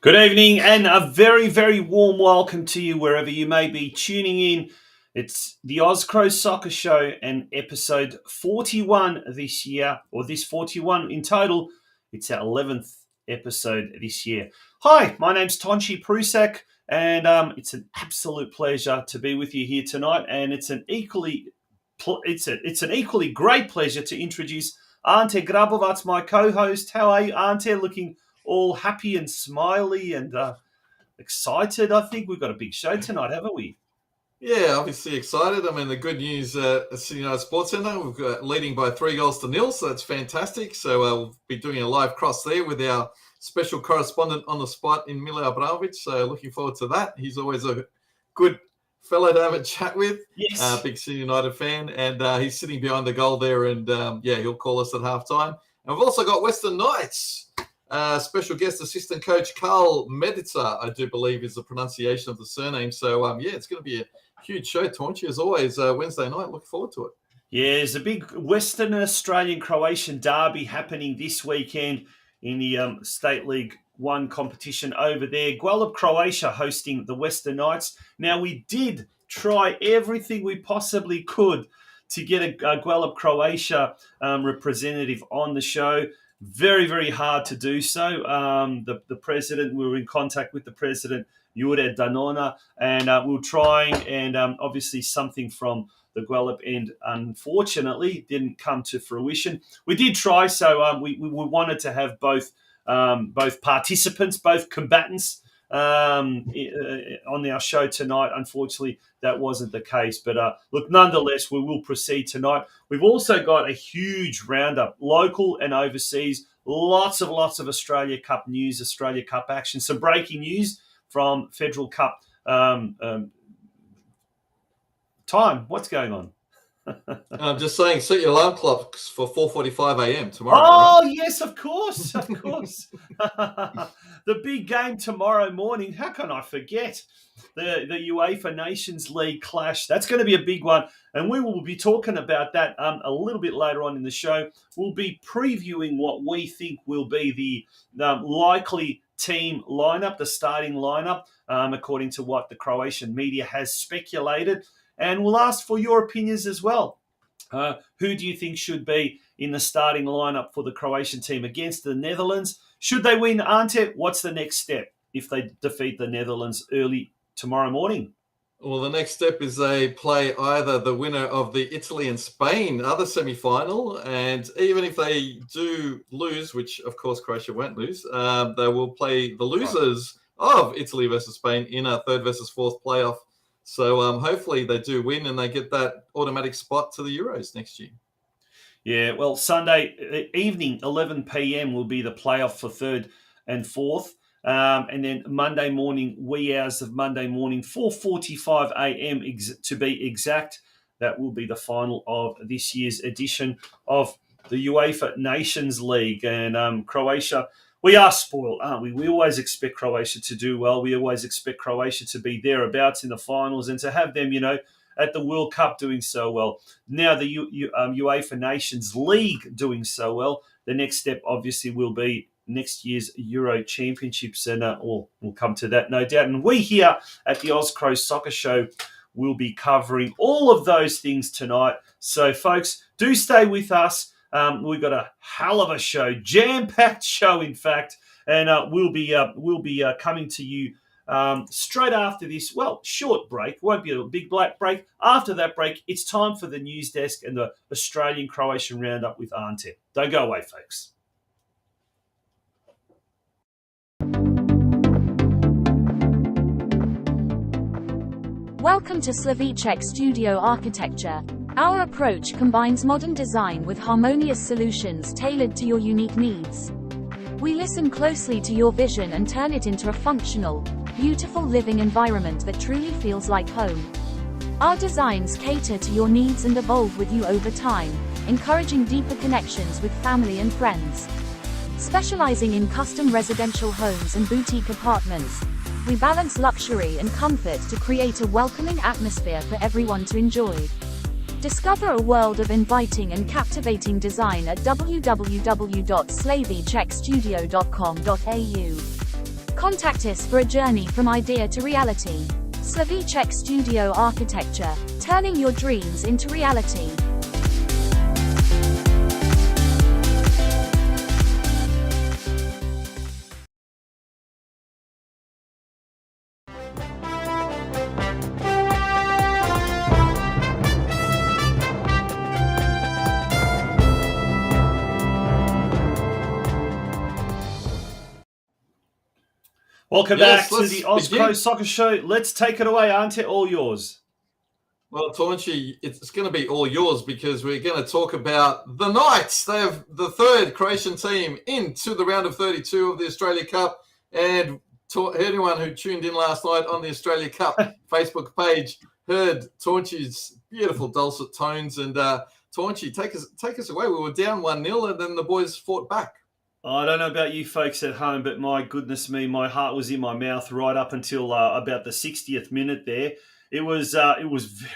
Good evening and a very, very warm welcome to you wherever you may be tuning in. It's the Oz Cro Soccer Show and episode 41 this year, or this 41 in total. It's our 11th episode this year. Hi, my name's Tonchi Prusak, and it's an absolute pleasure to be with you here tonight. And it's an equally great pleasure to introduce Ante Grabovac, my co-host. How are you, Ante? Looking all happy and smiley and excited. I think we've got a big show tonight, haven't we? Yeah, obviously excited. I mean, the good news at Sydney United Sports Centre, we've got leading by 3-0, so that's fantastic. So we'll be doing a live cross there with our special correspondent on the spot in MILE ABRAMOVIC. So looking forward to that. He's always a good fellow to have a chat with. Yes. Big Sydney United fan, and he's sitting behind the goal there, and he'll call us at halftime. And we've also got Western Knights. Special guest assistant coach CARL MEDICA, I do believe is the pronunciation of the surname. So, it's going to be a huge show, Tonchi, as always, Wednesday night. Look forward to it. Yeah, there's a big Western Australian Croatian Derby happening this weekend in the State League 1 competition over there. Gwelup Croatia hosting the Western Knights. Now, we did try everything we possibly could to get a Gwelup Croatia representative on the show. Very, very hard to do so. The president, we were in contact with the president, Jure Danona, and we were trying, and obviously something from the Gwelup end, unfortunately, didn't come to fruition. We did try, so we wanted to have both participants, both combatants on our show tonight. Unfortunately, that wasn't the case. But look, nonetheless, we will proceed tonight. We've also got a huge roundup, local and overseas. Lots of Australia Cup news, Australia Cup action. Some breaking news from Federal Cup time. What's going on? I'm just saying, set your alarm clocks for 4:45 a.m. tomorrow. Oh, right? yes, of course. The big game tomorrow morning. How can I forget? The UEFA Nations League clash. That's going to be a big one. And we will be talking about that a little bit later on in the show. We'll be previewing what we think will be the likely team lineup, the starting lineup, according to what the Croatian media has speculated. And we'll ask for your opinions as well. Who do you think should be in the starting lineup for the Croatian team against the Netherlands? Should they win, Ante? What's the next step if they defeat the Netherlands early tomorrow morning? Well, the next step is they play either the winner of the Italy and Spain other semi-final, and even if they do lose, which of course Croatia won't lose, they will play the losers of Italy versus Spain in a third versus fourth playoff. So hopefully they do win and they get that automatic spot to the Euros next year. Yeah, well, Sunday evening, 11 p.m. will be the playoff for third and fourth. And then Monday morning, wee hours of Monday morning, 4:45 a.m. to be exact. That will be the final of this year's edition of the UEFA Nations League. And Croatia, we are spoiled, aren't we? We always expect Croatia to do well. We always expect Croatia to be thereabouts in the finals and to have them, at the World Cup doing so well. Now the UEFA Nations League doing so well. The next step, obviously, will be next year's Euro Championships, and we'll come to that, no doubt. And we here at the Oz Cro Soccer Show will be covering all of those things tonight. So, folks, do stay with us. We've got a hell of a show, jam-packed show, in fact, and we'll be coming to you Straight after this, well, short break, won't be a big black break. After that break, it's time for the news desk and the Australian-Croatian roundup with Ante. Don't go away, folks. Welcome to Slovicek Studio Architecture. Our approach combines modern design with harmonious solutions tailored to your unique needs. We listen closely to your vision and turn it into a functional, beautiful living environment that truly feels like home. Our designs cater to your needs and evolve with you over time, encouraging deeper connections with family and friends. Specializing in custom residential homes and boutique apartments, we balance luxury and comfort to create a welcoming atmosphere for everyone to enjoy. Discover a world of inviting and captivating design at www.slovicekstudio.com.au. Contact us for a journey from idea to reality. Slovicek Studio Architecture, turning your dreams into reality. Welcome back to the Oz Cro Soccer Show. Let's take it away, Ante. All yours. Well, Taunchy, it's going to be all yours because we're going to talk about the Knights. They have the third Croatian team into the round of 32 of the Australia Cup. And anyone who tuned in last night on the Australia Cup Facebook page heard Taunchy's beautiful dulcet tones. And Taunchy, take us away. We were down 1-0 and then the boys fought back. I don't know about you folks at home, but my goodness me, my heart was in my mouth right up until about the 60th minute there. It was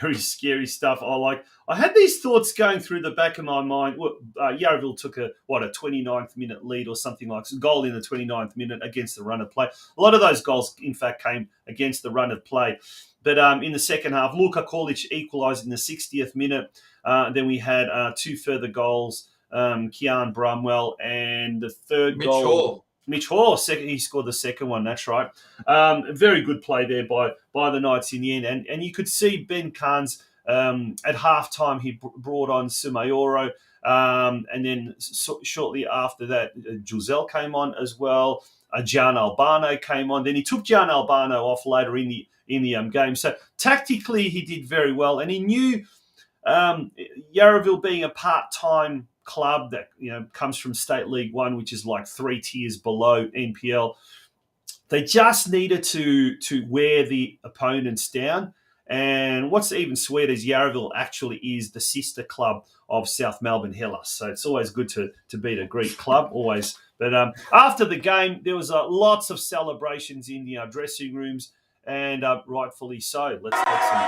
very scary stuff. I had these thoughts going through the back of my mind. Yarraville took a 29th minute lead or something like a goal in the 29th minute against the run of play. A lot of those goals, in fact, came against the run of play. But in the second half, Luka Kolic equalised in the 60th minute. Then we had two further goals. Kian Bramwell, and the third goal, Mitch Hall. He scored the second one. That's right. Very good play there by the Knights in the end, and you could see Ben Carnes at halftime. He brought on Sumayoro, and then shortly after that, Giselle came on as well. Gian Albano came on. Then he took Gian Albano off later in the game. So tactically, he did very well, and he knew Yarraville being a part-time club that comes from State League One, which is like 3 tiers below NPL. They just needed to wear the opponents down. And what's even sweeter is Yarraville actually is the sister club of South Melbourne Hellas. So it's always good to beat a Greek club, always. But after the game, there was lots of celebrations in the dressing rooms, and rightfully so. Let's take some.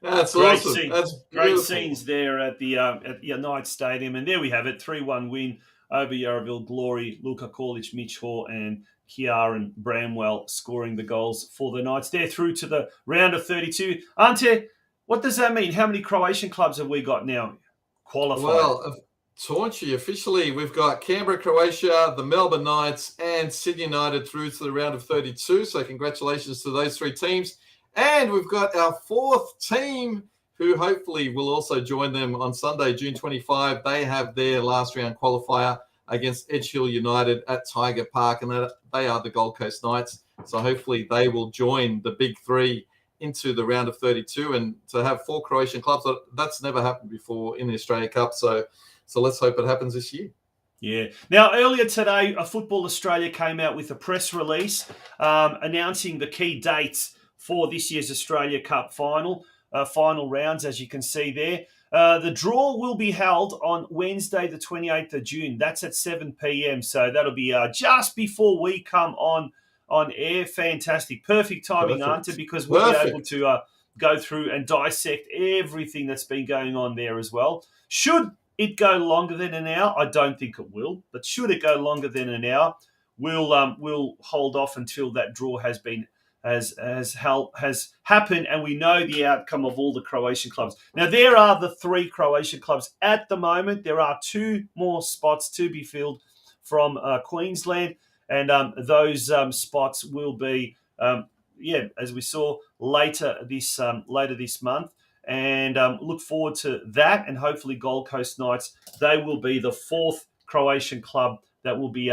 That's great awesome. Scenes. That's great scenes there at the Knights Stadium, and there we have it: 3-1 win over Yarraville Glory. Luka Kolic, Mitch Hall, and Kieran Bramwell scoring the goals for the Knights. They're through to the round of 32. Ante, what does that mean? How many Croatian clubs have we got now qualified? Well, Taunchy, officially we've got Canberra, Croatia, the Melbourne Knights, and Sydney United through to the round of 32. So congratulations to those 3 teams. And we've got our 4th team who hopefully will also join them on Sunday, June 25. They have their last round qualifier against Edge Hill United at Tiger Park, and they are the Gold Coast Knights. So hopefully they will join the big 3 into the round of 32. And to have 4 Croatian clubs, that's never happened before in the Australia Cup. So So let's hope it happens this year. Yeah. Now, earlier today, Football Australia came out with a press release announcing the key dates for this year's Australia Cup final rounds, as you can see there. The draw will be held on Wednesday, the 28th of June. That's at 7 p.m. So that'll be just before we come on air. Fantastic. Perfect timing, aren't it? Because we'll be able to go through and dissect everything that's been going on there as well. Should it go longer than an hour? I don't think it will. But should it go longer than an hour, we'll hold off until that draw has happened and we know the outcome of all the Croatian clubs. Now, there are the 3 Croatian clubs at the moment. There are 2 more spots to be filled from Queensland, and those spots will be, as we saw, later this month. And look forward to that. And hopefully Gold Coast Knights, they will be the 4th Croatian club that will be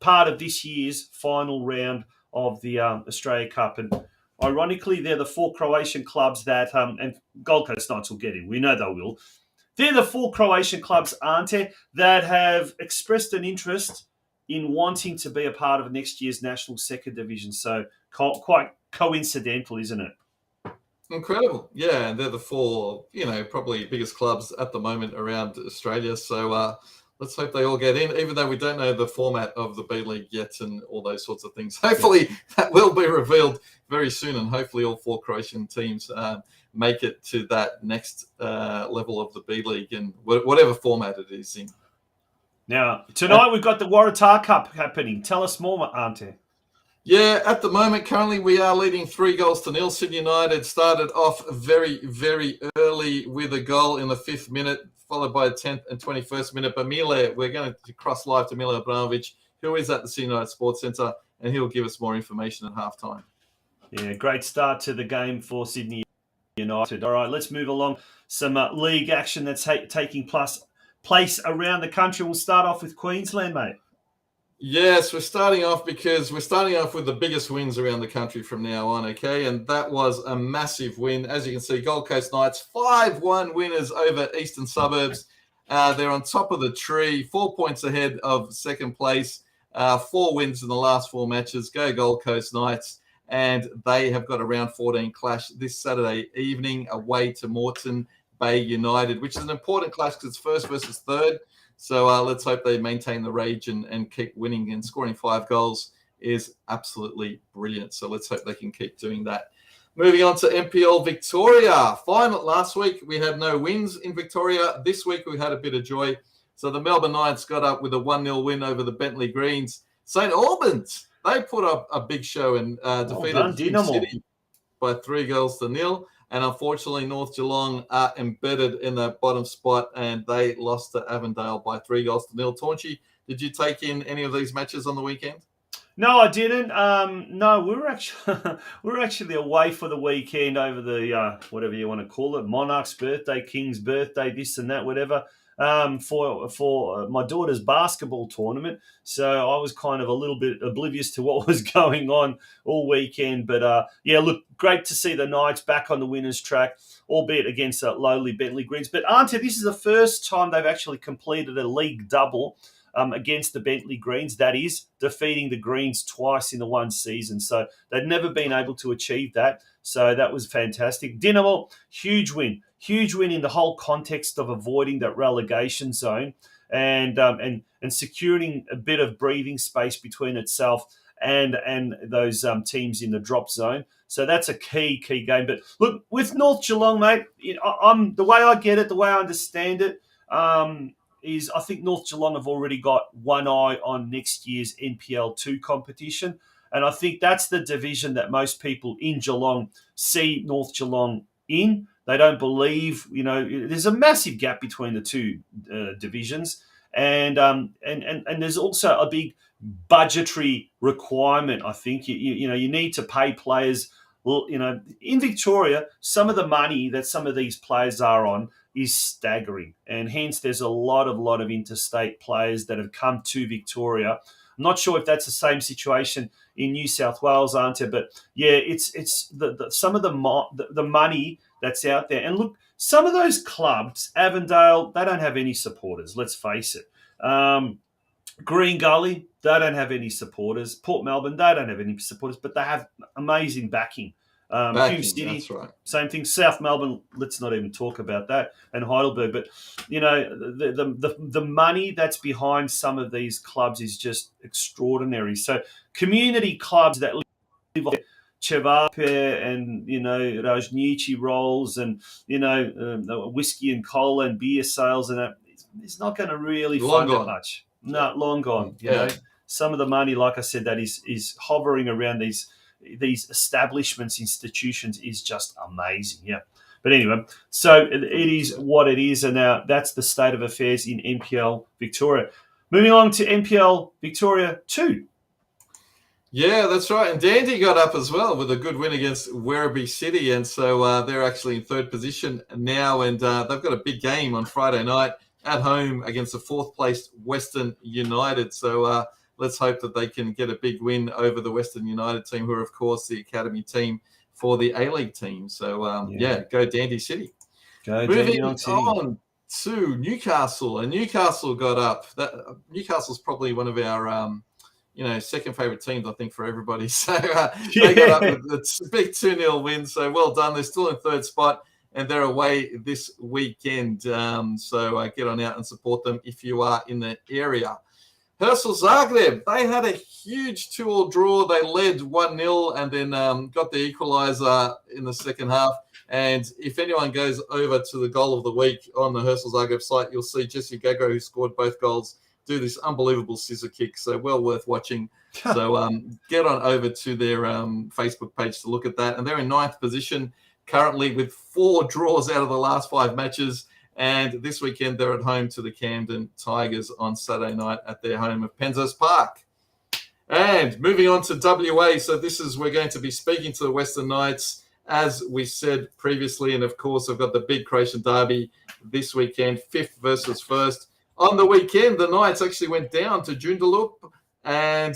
part of this year's final round of the Australia Cup. And ironically, they're the 4 Croatian clubs that, and Gold Coast Knights will get in. We know they will. They're the 4 Croatian clubs, aren't they, that have expressed an interest in wanting to be a part of next year's National Second Division. So quite coincidental, isn't it? Incredible. Yeah, and they're the 4, probably biggest clubs at the moment around Australia. So let's hope they all get in, even though we don't know the format of the B-League yet and all those sorts of things. Hopefully that will be revealed very soon, and hopefully all 4 Croatian teams make it to that next level of the B-League and whatever format it is in. Now, tonight we've got the Waratah Cup happening. Tell us more, Ante. Yeah, at the moment, currently we are leading 3-0. Sydney United started off very, very early with a goal in the 5th minute, followed by the 10th and 21st minute. But we're going to cross live to MILE ABRAMOVIC, who is at the Sydney United Sports Centre, and he'll give us more information at halftime. Yeah, great start to the game for Sydney United. All right, let's move along. Some league action that's taking place around the country. We'll start off with Queensland, mate. Yes, we're starting off with the biggest wins around the country from now on, okay? And that was a massive win. As you can see, Gold Coast Knights, 5-1 winners over Eastern Suburbs. They're on top of the tree, 4 points ahead of second place, 4 wins in the last 4 matches. Go Gold Coast Knights. And they have got a round 14 clash this Saturday evening away to Moreton Bay United, which is an important clash because it's first versus third. So let's hope they maintain the rage and keep winning, and scoring 5 goals is absolutely brilliant. So let's hope they can keep doing that. Moving on to NPL Victoria. Final last week, we had no wins in Victoria. This week, we had a bit of joy. So the Melbourne Knights got up with a 1-0 win over the Bentley Greens. St. Albans, they put up a big show and defeated City by 3-0. And unfortunately, North Geelong are embedded in that bottom spot, and they lost to Avondale by 3-0. Taunchy, did you take in any of these matches on the weekend? No, I didn't. No, we were actually away for the weekend over the whatever you want to call it, Monarch's birthday, King's birthday, this and that, whatever. For my daughter's basketball tournament. So I was kind of a little bit oblivious to what was going on all weekend. But look, great to see the Knights back on the winners' track, albeit against lowly Bentley Greens. But Ante, this is the first time they've actually completed a league double against the Bentley Greens. That is, defeating the Greens twice in the one season. So they'd never been able to achieve that. So that was fantastic. Dinamo, huge win in the whole context of avoiding that relegation zone and securing a bit of breathing space between itself and those teams in the drop zone. So that's a key game. But look, with North Geelong, mate, the way I get it, the way I understand it, is I think North Geelong have already got one eye on next year's NPL 2 competition. And I think that's the division that most people in Geelong see North Geelong in. They don't believe, there's a massive gap between the two divisions. And there's also a big budgetary requirement, I think. You need to pay players. Well, in Victoria, some of the money that some of these players are on is staggering. And hence there's a lot of interstate players that have come to Victoria. I'm not sure if that's the same situation in New South Wales, aren't it? But yeah, it's some of the money that's out there. And look, some of those clubs, Avondale, they don't have any supporters, let's face it. Green Gully, they don't have any supporters. Port Melbourne, they don't have any supporters, but they have amazing backing. Hume City, that's right. Same thing. South Melbourne, let's not even talk about that, and Heidelberg. But the money that's behind some of these clubs is just extraordinary. So community clubs that live off Chevape and Rajnici rolls and whiskey and cola and beer sales and that, it's not going to really fund it much. No, long gone. You know, some of the money, like I said, that is hovering around these establishments, institutions is just amazing. Yeah. But anyway, so it is what it is. And now that's the state of affairs in NPL Victoria. Moving on to NPL Victoria 2. Yeah, that's right. And Dandy got up as well with a good win against Werribee City. And so they're actually in third position now. And they've got a big game on Friday night at home against the fourth-placed Western United. So let's hope that they can get a big win over the Western United team, who are, of course, the academy team for the A-League team. So, go Dandy City. Moving on to Newcastle. And Newcastle got up. Newcastle's probably one of our, second favourite teams, I think, for everybody. So they got up with a big 2-0 win. So well done. They're still in third spot. And they're away this weekend. So get on out and support them if you are in the area. Hersel Zagreb, they had a huge 2-2 draw. They led 1-0 and then got the equaliser in the second half. And if anyone goes over to the goal of the week on the Hersel Zagreb site, you'll see Jesse Gagro, who scored both goals, do this unbelievable scissor kick. So well worth watching. So get on over to their Facebook page to look at that. And they're in 9th position currently with 4 draws out of the last 5 matches. And this weekend, they're at home to the Camden Tigers on Saturday night at their home of Penshurst Park. And moving on to WA. So we're going to be speaking to the Western Knights, as we said previously. And of course, I've got the big Croatian Derby this weekend, 5th versus 1st. On the weekend, the Knights actually went down to Joondalup and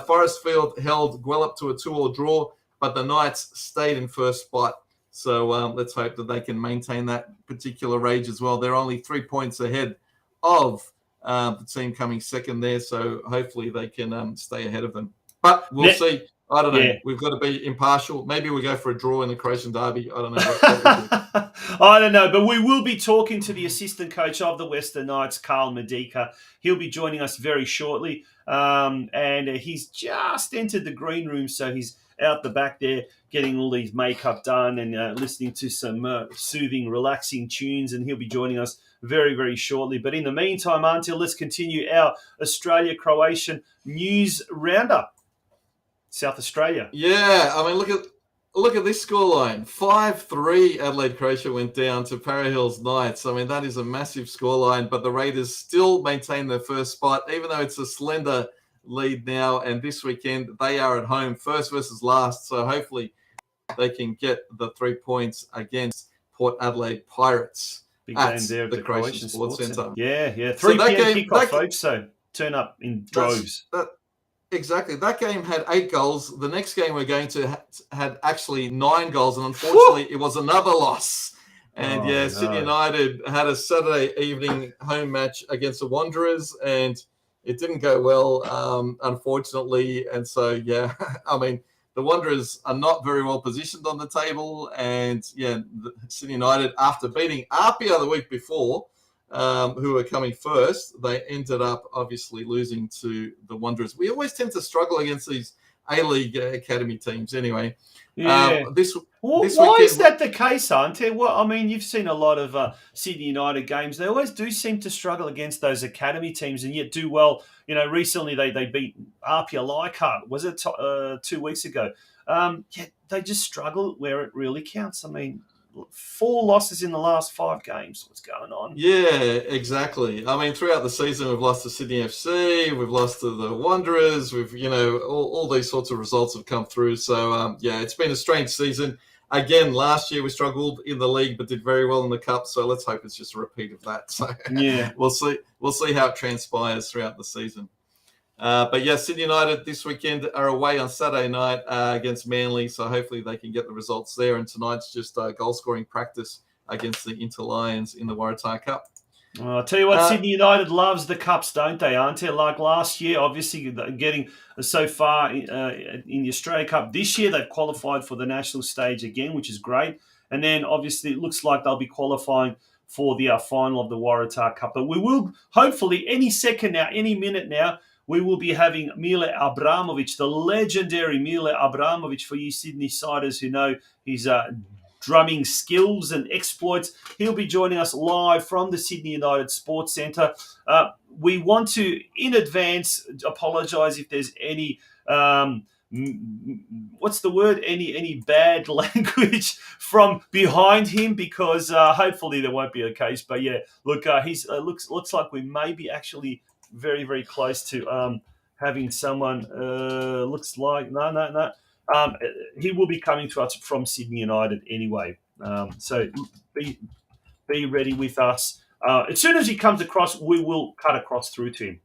Forestfield held Gwelup to a 2-2 draw, but the Knights stayed in first spot. So let's hope that they can maintain that particular rage as well. They're only 3 points ahead of the team coming second there. So hopefully they can stay ahead of them. But we'll see. I don't know. Yeah. We've got to be impartial. Maybe we go for a draw in the Croatian Derby. I don't know. I don't know. But we will be talking to the assistant coach of the Western Knights, CARL MEDICA. He'll be joining us very shortly. And he's just entered the green room. So he's out the back there getting all these makeup done and listening to some soothing, relaxing tunes. And he'll be joining us very, very shortly. But in the meantime, until let's continue our Australia-Croatian news roundup. South Australia. Yeah, I mean, look at this scoreline. 5-3 Adelaide Croatia went down to Para Hills Knights. I mean, that is a massive scoreline, but the Raiders still maintain their first spot, even though it's a slender lead now. And this weekend, they are at home, first versus last. So hopefully they can get the 3 points against Port Adelaide Pirates. Big game there at the Croatian Sports Centre. Yeah. 3 p.m. kickoff, folks. So turn up in droves. Exactly. That game had 8 goals. The next game we're going to had actually 9 goals. And unfortunately, it was another loss. And Sydney United had a Saturday evening home match against the Wanderers. And it didn't go well, unfortunately. And so, I mean, the Wanderers are not very well positioned on the table. And, Sydney United, after beating Apia the week before, who were coming first, they ended up obviously losing to the Wanderers. We always tend to struggle against these A-League academy teams anyway. Yeah. Why is that the case, Ante? Well, I mean, you've seen a lot of Sydney United games. They always do seem to struggle against those academy teams and yet do well. You know, recently they beat Apia Leichhardt, was it 2 weeks ago? They just struggle where it really counts. I mean, 4 losses in the last 5 games. What's going on? Yeah, exactly. I mean, throughout the season, we've lost to Sydney FC, we've lost to the Wanderers, all these sorts of results have come through. So, it's been a strange season. Again, last year we struggled in the league, but did very well in the cup. So let's hope it's just a repeat of that. So we'll see how it transpires throughout the season. But yeah, Sydney United this weekend are away on Saturday night against Manly, so hopefully they can get the results there. And tonight's just goal-scoring practice against the Inter Lions in the Waratah Cup. Well, I'll tell you what, Sydney United loves the cups, don't they, aren't they? Like last year, obviously getting so far in the Australia Cup. This year, they've qualified for the national stage again, which is great. And then, obviously, it looks like they'll be qualifying for the final of the Waratah Cup. But we will, hopefully, any second now, any minute now, we will be having MILE ABRAMOVIC, the legendary MILE ABRAMOVIC, for you Sydney siders who know his drumming skills and exploits. He'll be joining us live from the Sydney United Sports Centre. We want to, in advance, apologise if there's any, what's the word, any bad language from behind him, because hopefully there won't be a case. But yeah, look, he's looks like we may be actually very, very close to having someone, looks like, no. He will be coming to us from Sydney United anyway. So be ready with us. As soon as he comes across, we will cut across through to him.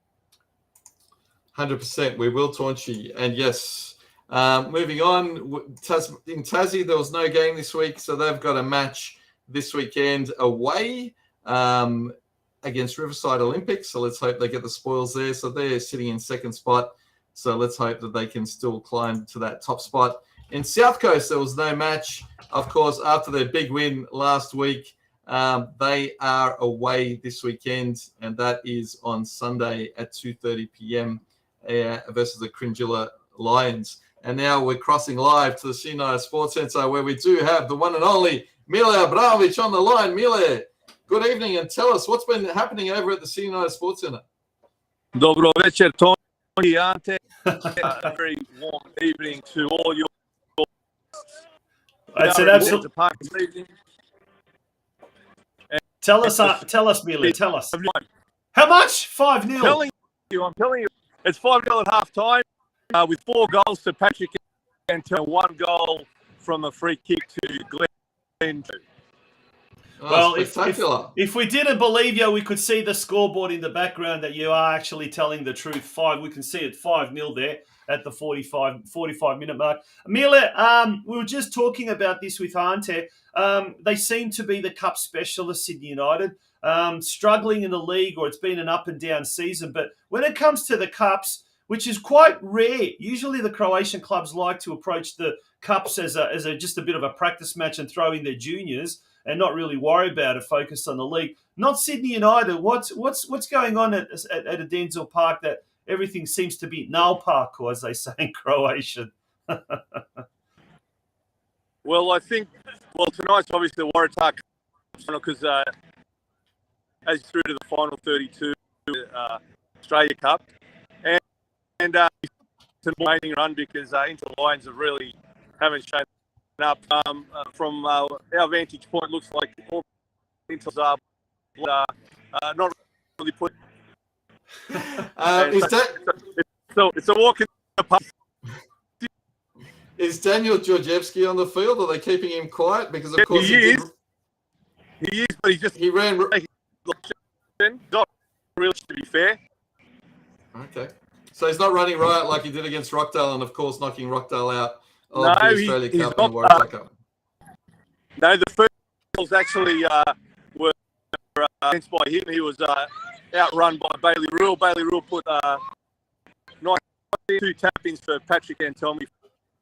100%. We will, Taunchy. And yes, moving on. In Tassie, there was no game this week, so they've got a match this weekend away against Riverside Olympics. So let's hope they get the spoils there. So they're sitting in second spot. So let's hope that they can still climb to that top spot. In South Coast, there was no match. Of course, after their big win last week, they are away this weekend, and that is on Sunday at 2:30 p.m. Versus the Cringilla Lions. And now we're crossing live to the Sydney United Sports Centre, where we do have the one and only MILE ABRAMOVIC on the line. MILE, good evening, and tell us what's been happening over at the Sydney United Sports Centre. Dobro večer, Tony, Ante. A very warm evening to all your. It's an absolute. Tell us, Mila. Tell us. How much? 5-0. I'm telling you, it's 5-0 at half time, with 4 goals to Patrick and 1 goal from a free kick to Glenn. Well, if we didn't believe you, we could see the scoreboard in the background that you are actually telling the truth. We can see it 5-0 there at the 45-minute mark. Mila, we were just talking about this with Ante. They seem to be the cup specialists, Sydney United, struggling in the league, or it's been an up and down season. But when it comes to the cups, which is quite rare, usually the Croatian clubs like to approach the cups as just a bit of a practice match and throw in their juniors and not really worry about it, focus on the league. Not Sydney United. What's going on at Adenzel Park that everything seems to be naopako, as they say in Croatian? Well, I think, tonight's obviously the Waratah Cup, because as through to the final 32 Australia Cup. And it's an amazing run, because Inter Lions haven't shown up. From our vantage point, looks like all Inters are not really put. It's a walk in the park. Is Daniel Georgievski on the field? Are they keeping him quiet? Because of course he is, but he ran. Not really, to be fair. Okay, so he's not running riot like he did against Rockdale, and of course knocking Rockdale out of the Australia Cup and the Waratah Cup. No, the first goals actually were against by him. He was outrun by Bailey Rule. Bailey Rule put 2 tap-ins for Patrick and Tommy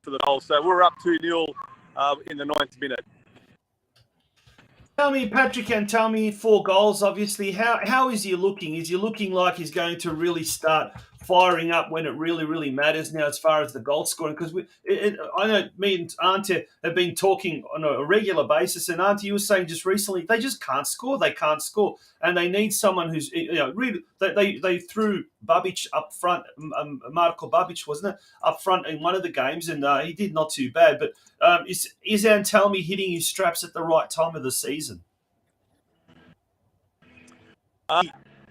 for the goal. So we're up 2-0 in the 9th minute. Tell me, Patrick and tell me 4 goals, obviously. How is he looking? Is he looking like he's going to really start firing up when it really, really matters now as far as the goal scoring? Because I know me and Ante have been talking on a regular basis, and Ante, you were saying just recently, they just can't score. They can't score. And they need someone who's, really, they threw Babic up front, Marko Babic, wasn't it, up front in one of the games, and he did not too bad. But is Antelmi hitting his straps at the right time of the season?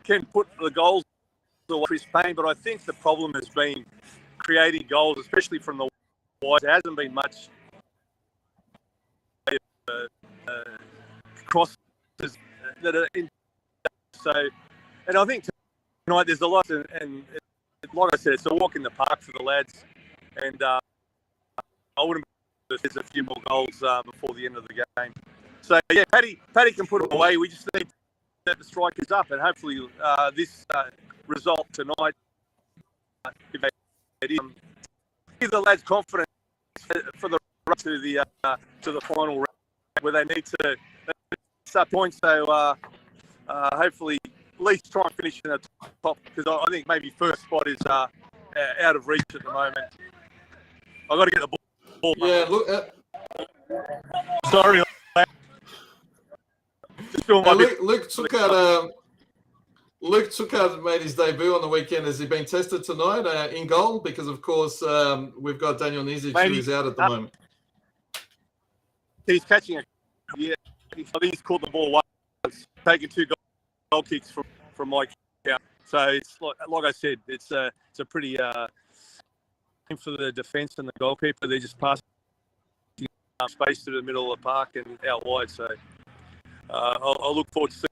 Can put the goals away Chris Payne, but I think the problem has been creating goals, especially from the wide. There hasn't been much crosses that are in. So, and I think tonight there's a lot, and like I said, it's a walk in the park for the lads, and I wouldn't. There's a few more goals before the end of the game. So yeah, Paddy can put them away. We just need to set the strikers up, and hopefully this result tonight give the lads confidence for the run to the final round where they need to start points. So hopefully at least try and finish in the top, because I think maybe first spot is out of reach at the moment. I've got to get the ball. Yeah, look. Sorry. Luke Tuckard made his debut on the weekend. Has he been tested tonight in goal? Because of course we've got Daniel Nizic who's out at the moment. He's catching I think he's caught the ball once, taking 2 goal kicks from my count. So it's like I said, it's a pretty for the defence and the goalkeeper. They're just passing space to the middle of the park and out wide. So I'll look forward to seeing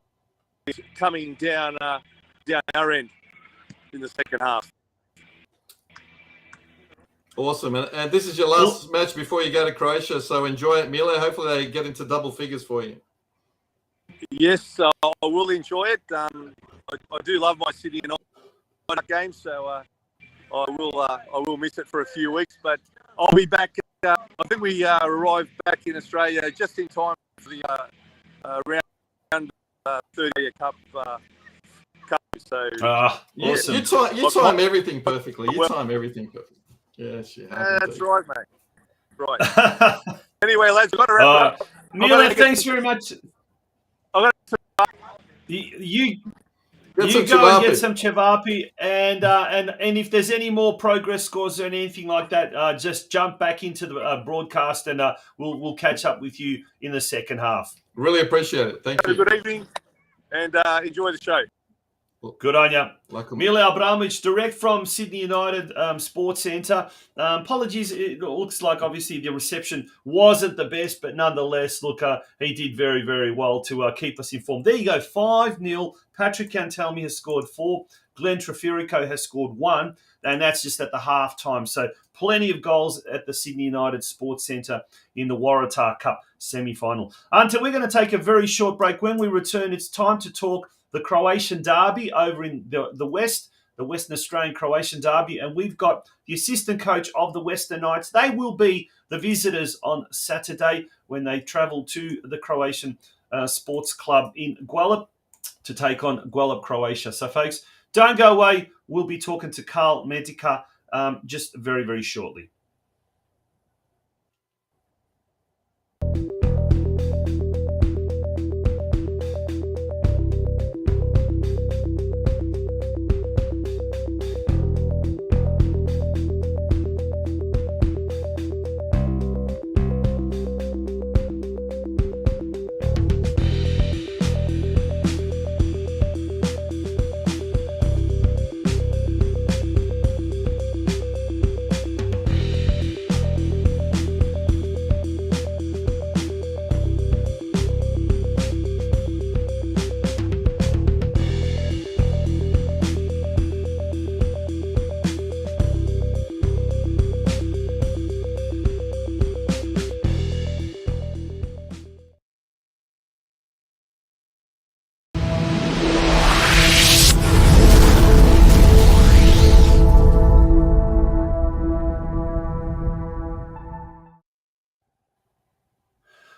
it coming down our end in the second half. Awesome. And this is your last match before you go to Croatia, so enjoy it, Mile. Hopefully they get into double figures for you. Yes, I will enjoy it. I do love my Sydney United games, so I will miss it for a few weeks, but I'll be back. I think we arrived back in Australia just in time for the round 30 Cup. So awesome. You time everything perfectly. You time everything perfectly. Yes, you have. That's right, mate. Right. Anyway, lads, we've got to wrap up. Mile, thanks very much. You go and get some cevapi, and if there's any more progress scores or anything like that, just jump back into the broadcast, and we'll catch up with you in the second half. Really appreciate it. Thank you. Good evening, and enjoy the show. Good on you. Welcome. Mile Abramovic, direct from Sydney United Sports Centre. Apologies, it looks like obviously the reception wasn't the best, but nonetheless, look, he did very, very well to keep us informed. There you go, 5-0. Patrick Cantelmi has scored 4. Glenn Treferico has scored 1, and that's just at the half-time. So plenty of goals at the Sydney United Sports Centre in the Waratah Cup semi-final. Until we're going to take a very short break. When we return, it's time to talk the Croatian Derby over in the West, the Western Australian Croatian Derby, and we've got the assistant coach of the Western Knights. They will be the visitors on Saturday when they travel to the Croatian Sports Club in Gwelup to take on Gwelup Croatia. So, folks, don't go away. We'll be talking to CARL MEDICA just very, very shortly.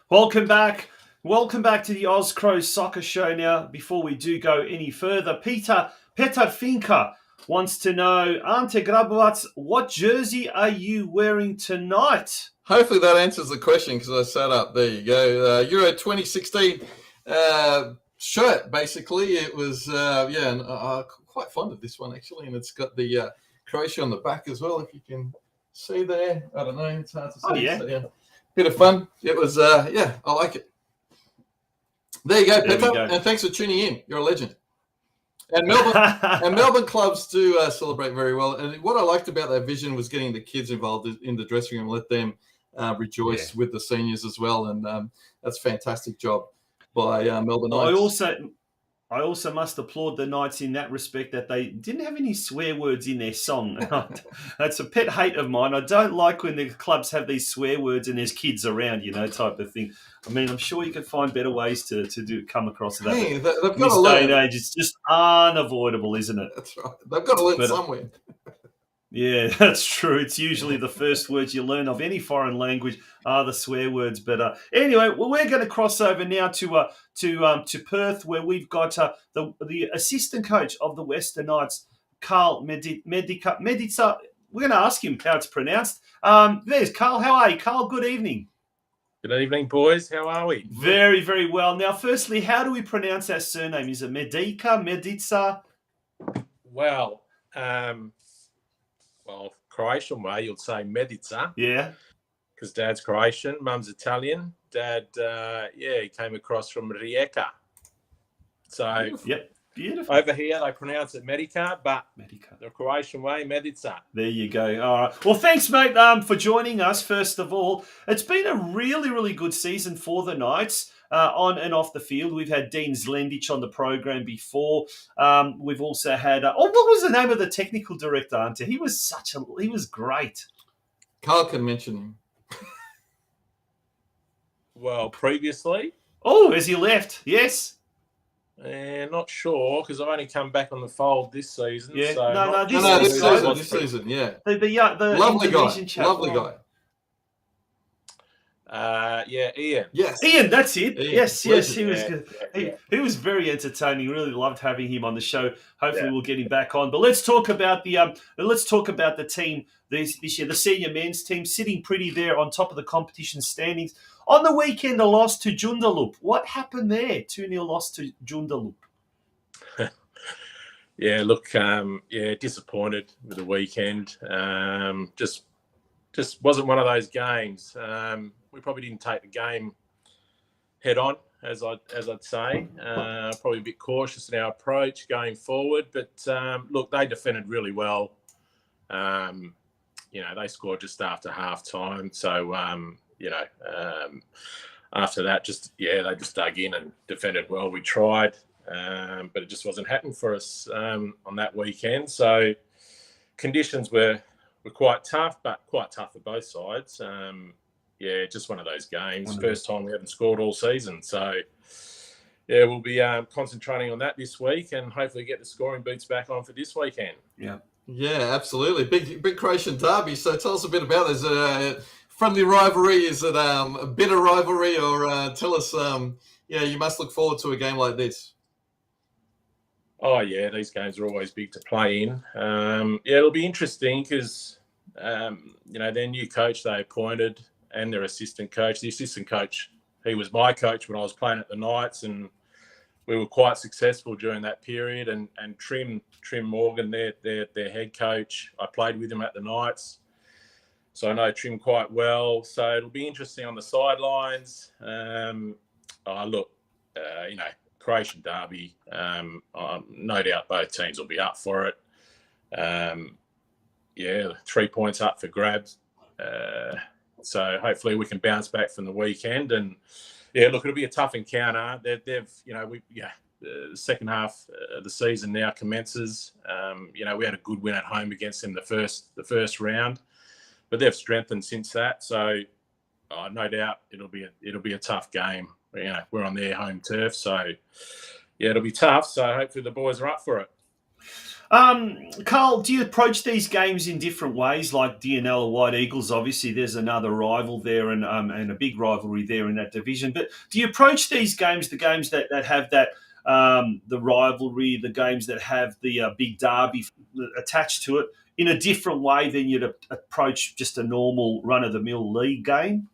Welcome back. Welcome back to the Oz Cro Soccer Show. Now, before we do go any further, Petar Finka wants to know, Ante Grabovac, what jersey are you wearing tonight? Hopefully that answers the question because I sat up. There you go. Euro 2016 shirt, basically. It was, and I'm quite fond of this one, actually. And it's got the Croatia on the back as well, if you can see there. I don't know. It's hard to see. Oh, yeah. So, yeah. Bit of fun. It was, I like it. There you go, Petar, and thanks for tuning in. You're a legend. And Melbourne clubs do celebrate very well. And what I liked about that vision was getting the kids involved in the dressing room, let them rejoice with the seniors as well. And that's a fantastic job by Melbourne Knights. I also must applaud the Knights in that respect that they didn't have any swear words in their song. That's a pet hate of mine. I don't like when the clubs have these swear words and there's kids around, type of thing. I mean, I'm sure you could find better ways to come across that. Hey, they've got In this to day and learn. age, it's just unavoidable, isn't it? That's right. They've got to learn But, somewhere. Yeah, that's true. It's usually the first words you learn of any foreign language are the swear words. But anyway, well, we're going to cross over now to Perth, where we've got the assistant coach of the Western Knights, CARL MEDICA. We're going to ask him how it's pronounced. There's Carl. How are you, Carl? Good evening. Good evening, boys. How are we? Very, very well. Now, firstly, how do we pronounce our surname? Is it Medica, Medica? Well, Croatian way, you'll say Medica. Yeah. Because Dad's Croatian, Mum's Italian. Dad, he came across from Rijeka. So, Yep. Beautiful. Over here, they pronounce it Medica, but Medica. the Croatian way, Medica. There you go. All right. Well, thanks, mate, for joining us, first of all. It's been a really, really good season for the Knights. On and off the field. We've had Dean Zlendich on the program before. We've also had... what was the name of the technical director, Ante? He was great. Carl can mention him. Well, previously... Oh, has he left? Yes. Not sure, because I've only come back on the fold this season. Yeah. So This season, yeah. The lovely Indonesian guy. chap. Lovely guy. Ian. Yes. Ian, that's it. Ian. Yes, he was good. Yeah. He was very entertaining. Really loved having him on the show. Hopefully, we'll get him back on. But let's talk about the team this year. The senior men's team sitting pretty there on top of the competition standings. On the weekend, a loss to Joondalup. What happened there? 2-0 loss to Joondalup. Yeah, look, disappointed with the weekend. Just wasn't one of those games. We probably didn't take the game head on, as I'd say. Probably a bit cautious in our approach going forward. But look, they defended really well. They scored just after half time. So after that, they just dug in and defended well. We tried, but it just wasn't happening for us on that weekend. So conditions were quite tough, but quite tough for both sides. Just one of those games. First time we haven't scored all season. So, we'll be concentrating on that this week and hopefully get the scoring boots back on for this weekend. Yeah. Yeah, absolutely. Big Croatian derby. So tell us a bit about it. Is it a friendly rivalry? Is it a bitter rivalry? Or tell us, you must look forward to a game like this. Oh, yeah, these games are always big to play in. It'll be interesting because, their new coach they appointed and their assistant coach. The assistant coach, he was my coach when I was playing at the Knights, and we were quite successful during that period. And Trim Morgan, their head coach, I played with him at the Knights, so I know Trim quite well. So it'll be interesting on the sidelines. Croatian derby. No doubt both teams will be up for it. 3 points up for grabs. So hopefully we can bounce back from the weekend. And it'll be a tough encounter. The second half of the season now commences. We had a good win at home against them the first round, but they've strengthened since that. So no doubt it'll be a tough game. We're on their home turf, so it'll be tough. So hopefully the boys are up for it. Carl, do you approach these games in different ways, like DNL or White Eagles? Obviously, there's another rival there and a big rivalry there in that division. But do you approach these games, the games that have that the rivalry, the games that have the big derby attached to it, in a different way than you'd approach just a normal run-of-the-mill league game?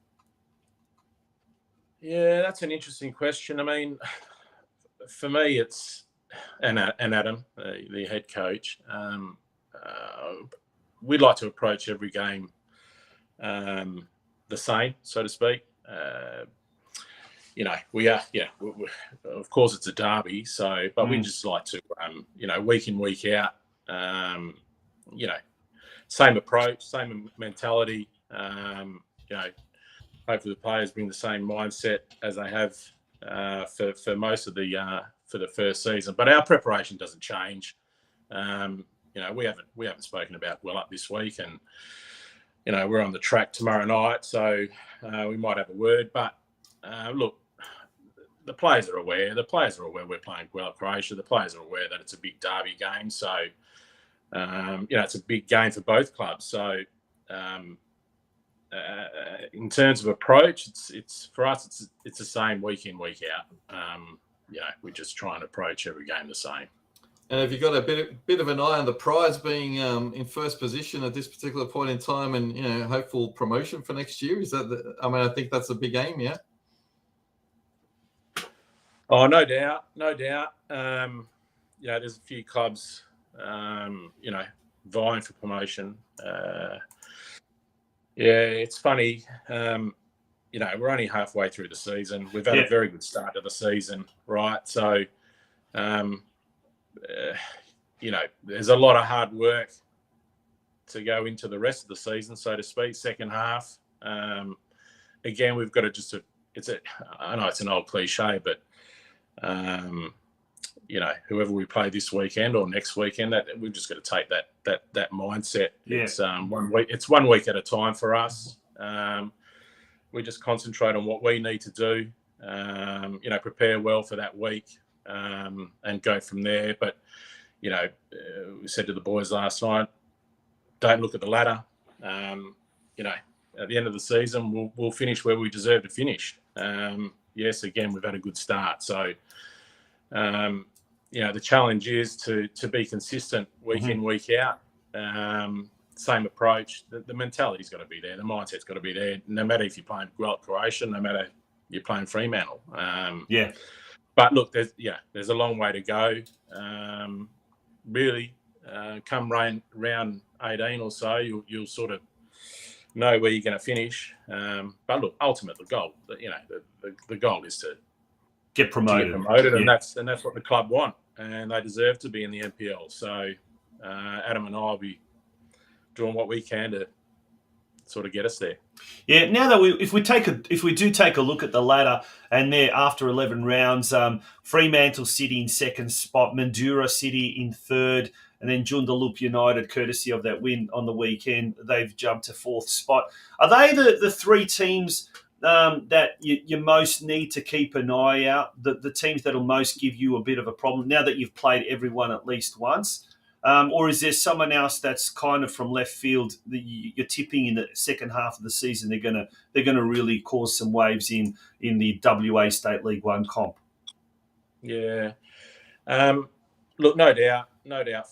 Yeah, that's an interesting question. I mean, for me, it's and Adam, the head coach. We'd like to approach every game the same, so to speak. We are. Of course, it's a derby, but we just like to, week in, week out. Same approach, same mentality. Hopefully the players bring the same mindset as they have for most of for the first season. But our preparation doesn't change. We haven't spoken about Gwelup this week, and we're on the track tomorrow night, so we might have a word. But look, the players are aware. The players are aware we're playing Gwelup Croatia. The players are aware that it's a big derby game. So it's a big game for both clubs. So in terms of approach, it's for us. It's the same week in, week out. We just try and approach every game the same. And have you got a bit of an eye on the prize being in first position at this particular point in time, and hopeful promotion for next year? Is that I think that's a big aim, yeah. Oh, no doubt. There's a few clubs, vying for promotion. It's funny. We're only halfway through the season. We've had a very good start to the season, right? So, there's a lot of hard work to go into the rest of the season, so to speak, second half. Again, we've got to I know it's an old cliche, but, whoever we play this weekend or next weekend, that we've just got to take that mindset. Yeah. It's 1 week at a time for us. We just concentrate on what we need to do, prepare well for that week, and go from there. But, we said to the boys last night, don't look at the ladder. At the end of the season, we'll finish where we deserve to finish. Yes, again, we've had a good start. So, the challenge is to be consistent week in, week out. Same approach. The mentality's got to be there. The mindset's got to be there. No matter if you're playing Gwelup Croatia, no matter you're playing Fremantle. But look, there's a long way to go. Really, come round 18 or so, you'll sort of know where you're going to finish. But look, ultimately, the goal is to get promoted, and that's what the club want, and they deserve to be in the NPL. So Adam and I will be doing what we can to sort of get us there. Yeah. Now that if we do take a look at the ladder, and there after 11 rounds, Fremantle City in second spot, Mandurah City in third, and then Joondalup United, courtesy of that win on the weekend, they've jumped to fourth spot. Are they the three teams that you most need to keep an eye out? The teams that'll most give you a bit of a problem now that you've played everyone at least once? Or is there someone else that's kind of from left field that you're tipping in the second half of the season they're gonna really cause some waves in the WA State League One comp? Yeah. Look, no doubt,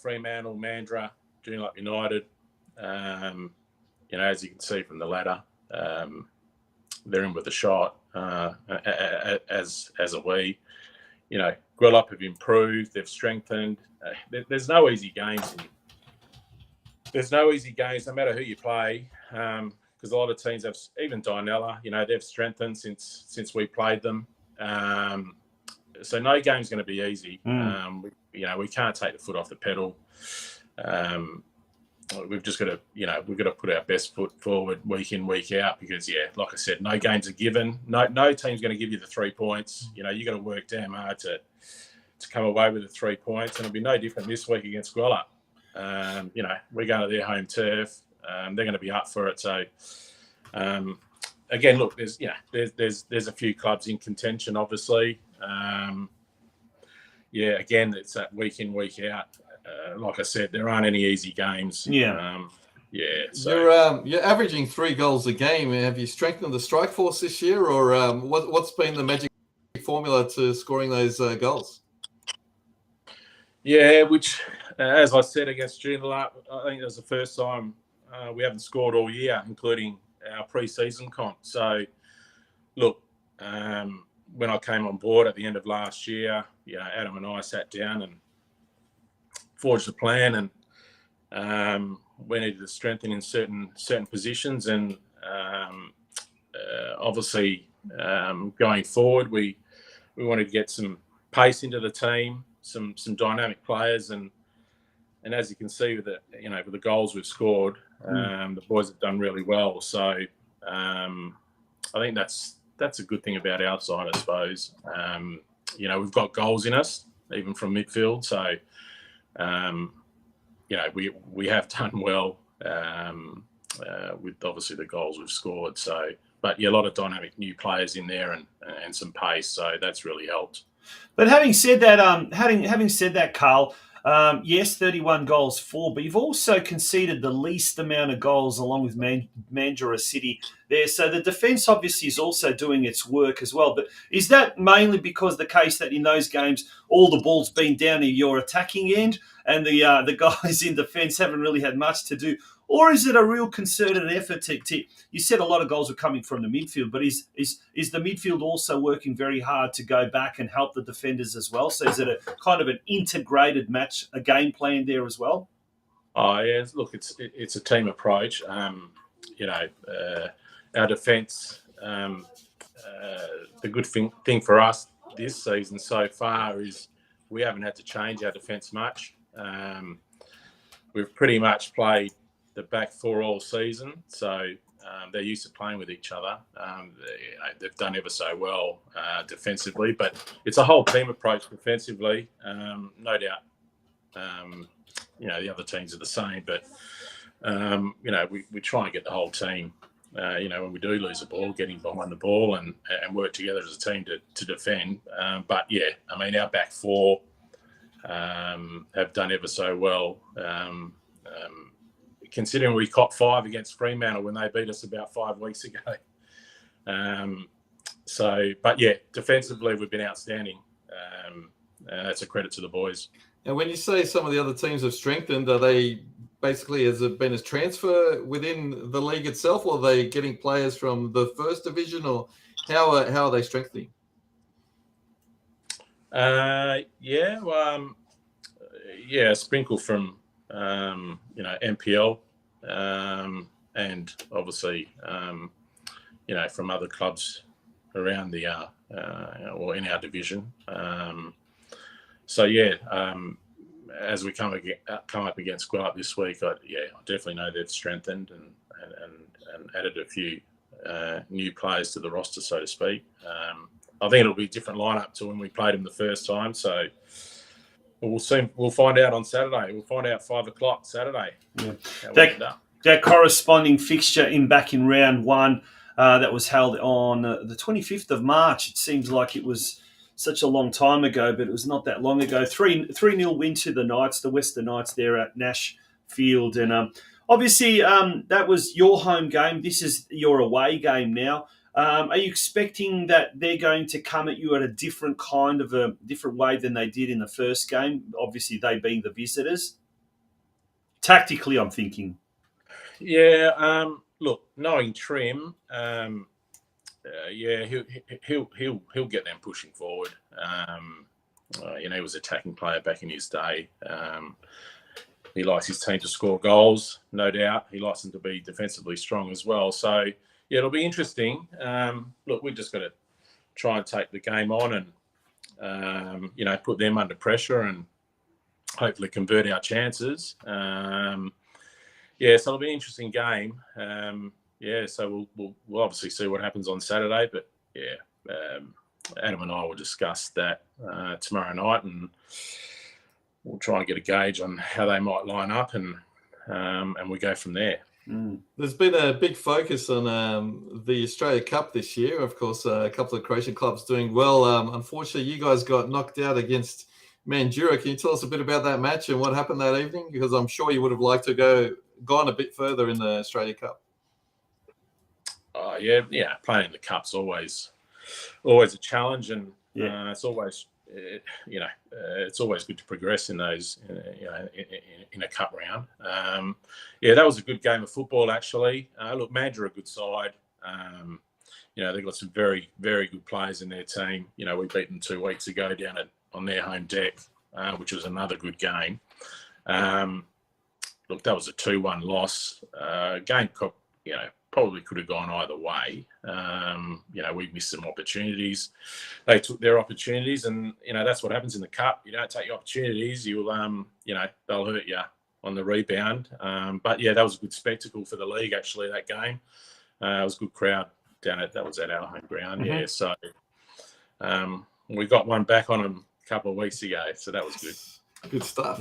Fremantle, Mandurah, Joondalup United. As you can see from the ladder, they're in with a shot. As are we. Gwelup have improved. They've strengthened. There's no easy games. No matter who you play, because a lot of teams have, even Dinella, they've strengthened since we played them. So no game's going to be easy. We can't take the foot off the pedal. We've just got to, we've got to put our best foot forward week in, week out, because, like I said, no games are given. No team's going to give you the 3 points. You got to work damn hard to come away with the 3 points, and it'll be no different this week against Gwelup. We're going to their home turf. They're going to be up for it. So, again, look, there's a few clubs in contention, obviously. Again, it's that week in, week out. Like I said, there aren't any easy games. So you're averaging 3 goals a game. Have you strengthened the strike force this year, or what's been the magic formula to scoring those goals? Yeah, which, as I said, against Joondalup, I think it was the first time we haven't scored all year, including our pre-season comp. So, look, when I came on board at the end of last year, Adam and I sat down and forged a plan, and we needed to strengthen in certain positions, and obviously going forward, we wanted to get some pace into the team, some dynamic players, and as you can see with the goals we've scored, the boys have done really well. So I think that's that's a good thing about our side, I suppose. We've got goals in us, even from midfield. So, we have done well with obviously the goals we've scored. So, but yeah, a lot of dynamic new players in there and some pace. So that's really helped. But having said that, having said that, Carl, yes, 31 goals for, but you've also conceded the least amount of goals along with Mandurah City there. So the defence obviously is also doing its work as well. But is that mainly because the case that in those games all the ball's been down in your attacking end and the guys in defence haven't really had much to do? Or is it a real concerted effort to you said a lot of goals were coming from the midfield, but is the midfield also working very hard to go back and help the defenders as well? So is it a kind of an integrated a game plan there as well? Oh yeah, look, it's a team approach. Our defence, the good thing for us this season so far is we haven't had to change our defence much. We've pretty much played the back four all season, so they're used to playing with each other. They've done ever so well defensively, but it's a whole team approach defensively. No doubt, the other teams are the same, but we try and get the whole team. When we do lose the ball, getting behind the ball and work together as a team to defend. But yeah, I mean, our back four have done ever so well. Considering we caught 5 against Fremantle when they beat us about 5 weeks ago. But yeah, defensively, we've been outstanding. That's a credit to the boys. And when you say some of the other teams have strengthened, are they basically, has it been a transfer within the league itself, or are they getting players from the first division, or how are they strengthening? A sprinkle from MPL, and obviously, from other clubs around or in our division. As we come up against Gwelup this week, I definitely know they've strengthened and added a few new players to the roster, so to speak. I think it'll be a different lineup to when we played them the first time. So we'll find out on Saturday. We'll find out 5 o'clock Saturday. Yeah. That corresponding fixture back in round 1 that was held on the 25th of March. It seems like it was such a long time ago, but it was not that long ago. 3-0 win to the Knights, the Western Knights there at Nash Field. And obviously that was your home game. This is your away game now. Are you expecting that they're going to come at you at a different way than they did in the first game? Obviously, they being the visitors. Tactically, I'm thinking. Yeah. Look, knowing Trim, he'll get them pushing forward. He was an attacking player back in his day. He likes his team to score goals, no doubt. He likes them to be defensively strong as well. So, yeah, it'll be interesting. Look, we've just got to try and take the game on and, put them under pressure and hopefully convert our chances. So it'll be an interesting game. So we'll obviously see what happens on Saturday. But, Adam and I will discuss that tomorrow night, and we'll try and get a gauge on how they might line up, and we go from there. There's been a big focus on the Australia Cup this year. Of course, a couple of Croatian clubs doing well. Unfortunately, you guys got knocked out against Mandurah. Can you tell us a bit about that match and what happened that evening? Because I'm sure you would have liked to gone a bit further in the Australia Cup. Playing in the Cup's always a challenge, and it's always it's always good to progress in those in a cup round. That was a good game of football actually. Look, Mandurah are a good side. They've got some very, very good players in their team. We beat them 2 weeks ago down on their home deck, which was another good game. Look, that was a 2-1 loss. Game, probably could have gone either way. We missed some opportunities. They took their opportunities, and that's what happens in the Cup. You don't take your opportunities, you'll they'll hurt you on the rebound. That was a good spectacle for the league actually. That game, it was a good crowd that was at our home ground. Yeah, so we got one back on them a couple of weeks ago, so that was good. Good stuff.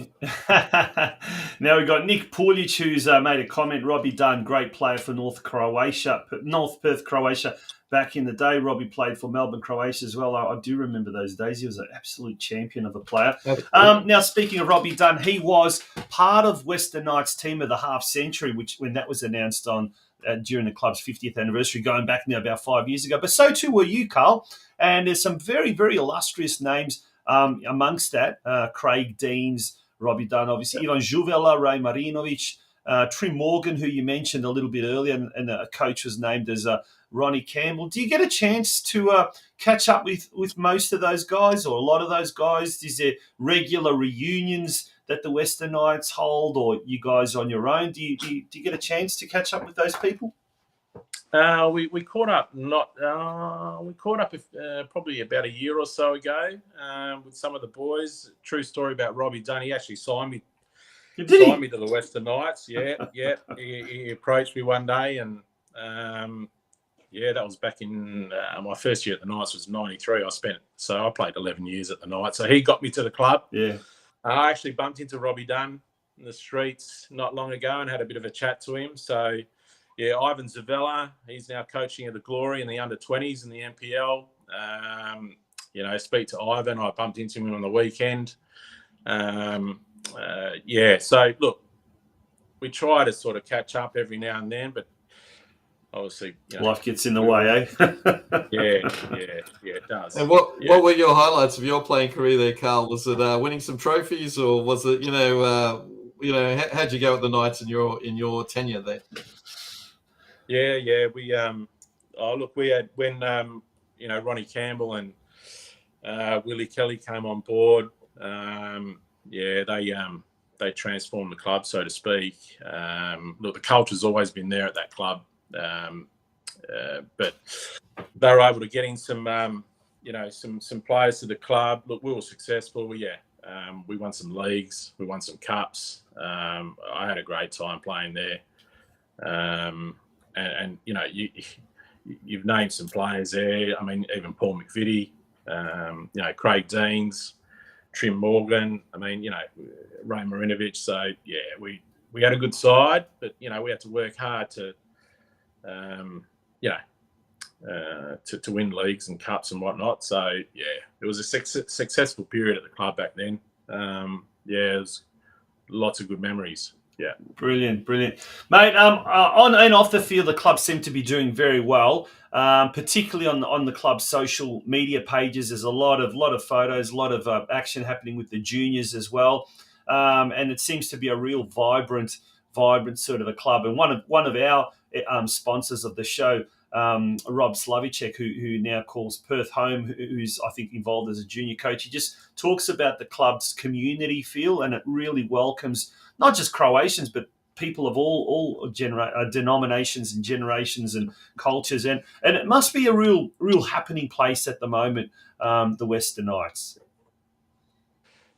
Now we've got Nick Pulic, who's made a comment. Robbie Dunn, great player for North Perth, Croatia. Back in the day, Robbie played for Melbourne, Croatia as well. I do remember those days. He was an absolute champion of a player. Now, speaking of Robbie Dunn, he was part of Western Knights' team of the half century, when that was announced on during the club's 50th anniversary, going back now about 5 years ago. But so too were you, Carl. And there's some very, very illustrious names amongst that. Craig Deans, Robbie Dunn, obviously, Ivan Juvela, Ray Marinovic, Trim Morgan, who you mentioned a little bit earlier, and a coach was named as Ronnie Campbell. Do you get a chance to catch up with most of those guys, or a lot of those guys? Is there regular reunions that the Western Knights hold, or you guys on your own? Do you get a chance to catch up with those people? We caught up probably about a year or so ago with some of the boys. True story about Robbie Dunn. He actually signed me to the Western Knights. Yeah. He approached me one day, and that was back in my first year at the Knights was '93. I played 11 years at the Knights. So he got me to the club. Yeah. I actually bumped into Robbie Dunn in the streets not long ago and had a bit of a chat to him. So. Yeah, Ivan Zavella, he's now coaching at the Glory in the under-20s in the NPL. Speak to Ivan. I bumped into him on the weekend. So, look, we try to sort of catch up every now and then, but obviously... life gets in the way, eh? Yeah, it does. And what were your highlights of your playing career there, Carl? Was it winning some trophies, or was it, how'd you go at the Knights in your tenure there? Yeah. We had when Ronnie Campbell and Willie Kelly came on board. They transformed the club, so to speak. The culture's always been there at that club, but they were able to get in some players to the club. Look, we were successful. We won some leagues, we won some cups. I had a great time playing there. And you've named some players there. I mean, even Paul McVitie, Craig Deans, Trim Morgan. I mean, Ray Marinovic. So yeah, we had a good side, but we had to work hard to win leagues and cups and whatnot. So yeah, it was a successful period at the club back then. It was lots of good memories. Yeah, brilliant, mate. On and off the field, the club seem to be doing very well, particularly on the club's social media pages. There's a lot of photos, a lot of action happening with the juniors as well, and it seems to be a real vibrant sort of a club. And one of our sponsors of the show, Rob Slavicek, who now calls Perth home, who's I think involved as a junior coach. He just talks about the club's community feel, and it really welcomes not just Croatians, but people of all denominations and generations and cultures. And it must be a real happening place at the moment, the Western Knights.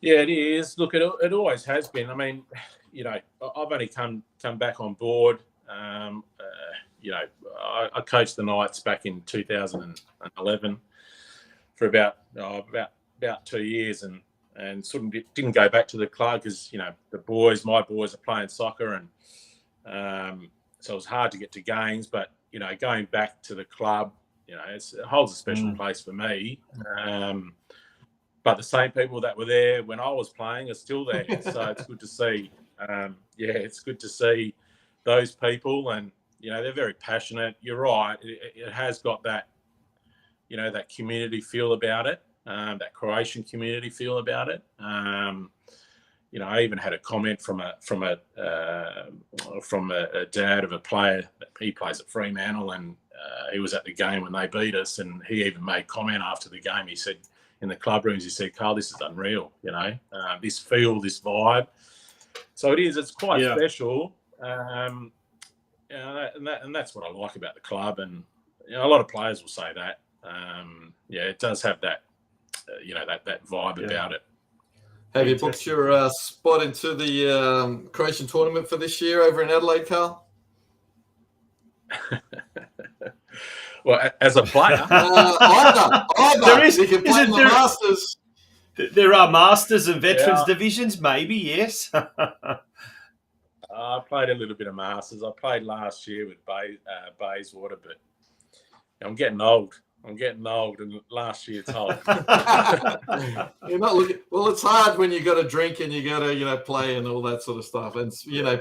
Yeah, it is. Look, it always has been. I mean, I've only come back on board. I coached the Knights back in 2011 for about 2 years, and sort of didn't go back to the club because my boys are playing soccer, and so it was hard to get to games. But going back to the club, it holds a special place for me. But the same people that were there when I was playing are still there, so it's good to see. It's good to see those people, and they're very passionate. You're right; it has got that that community feel about it. That Croatian community feel about it. I even had a comment from a dad of a player. He plays at Fremantle, and he was at the game when they beat us, and he even made comment after the game. He said in the club rooms, he said, "Carl, this is unreal. This feel, this vibe." So it is. It's quite special, and that's what I like about the club. And a lot of players will say that. It does have that. That vibe about it. Have you booked your spot into the Croatian tournament for this year over in Adelaide, Carl? Well, as a player, Either. There is, You can play in the Masters. There are Masters and Veterans Yeah. divisions, maybe, yes. I played a little bit of Masters. I played last year with Bayswater, but I'm getting old. And last year told. You're not looking. Well, it's hard when you got to drink and you got to, play and all that sort of stuff, and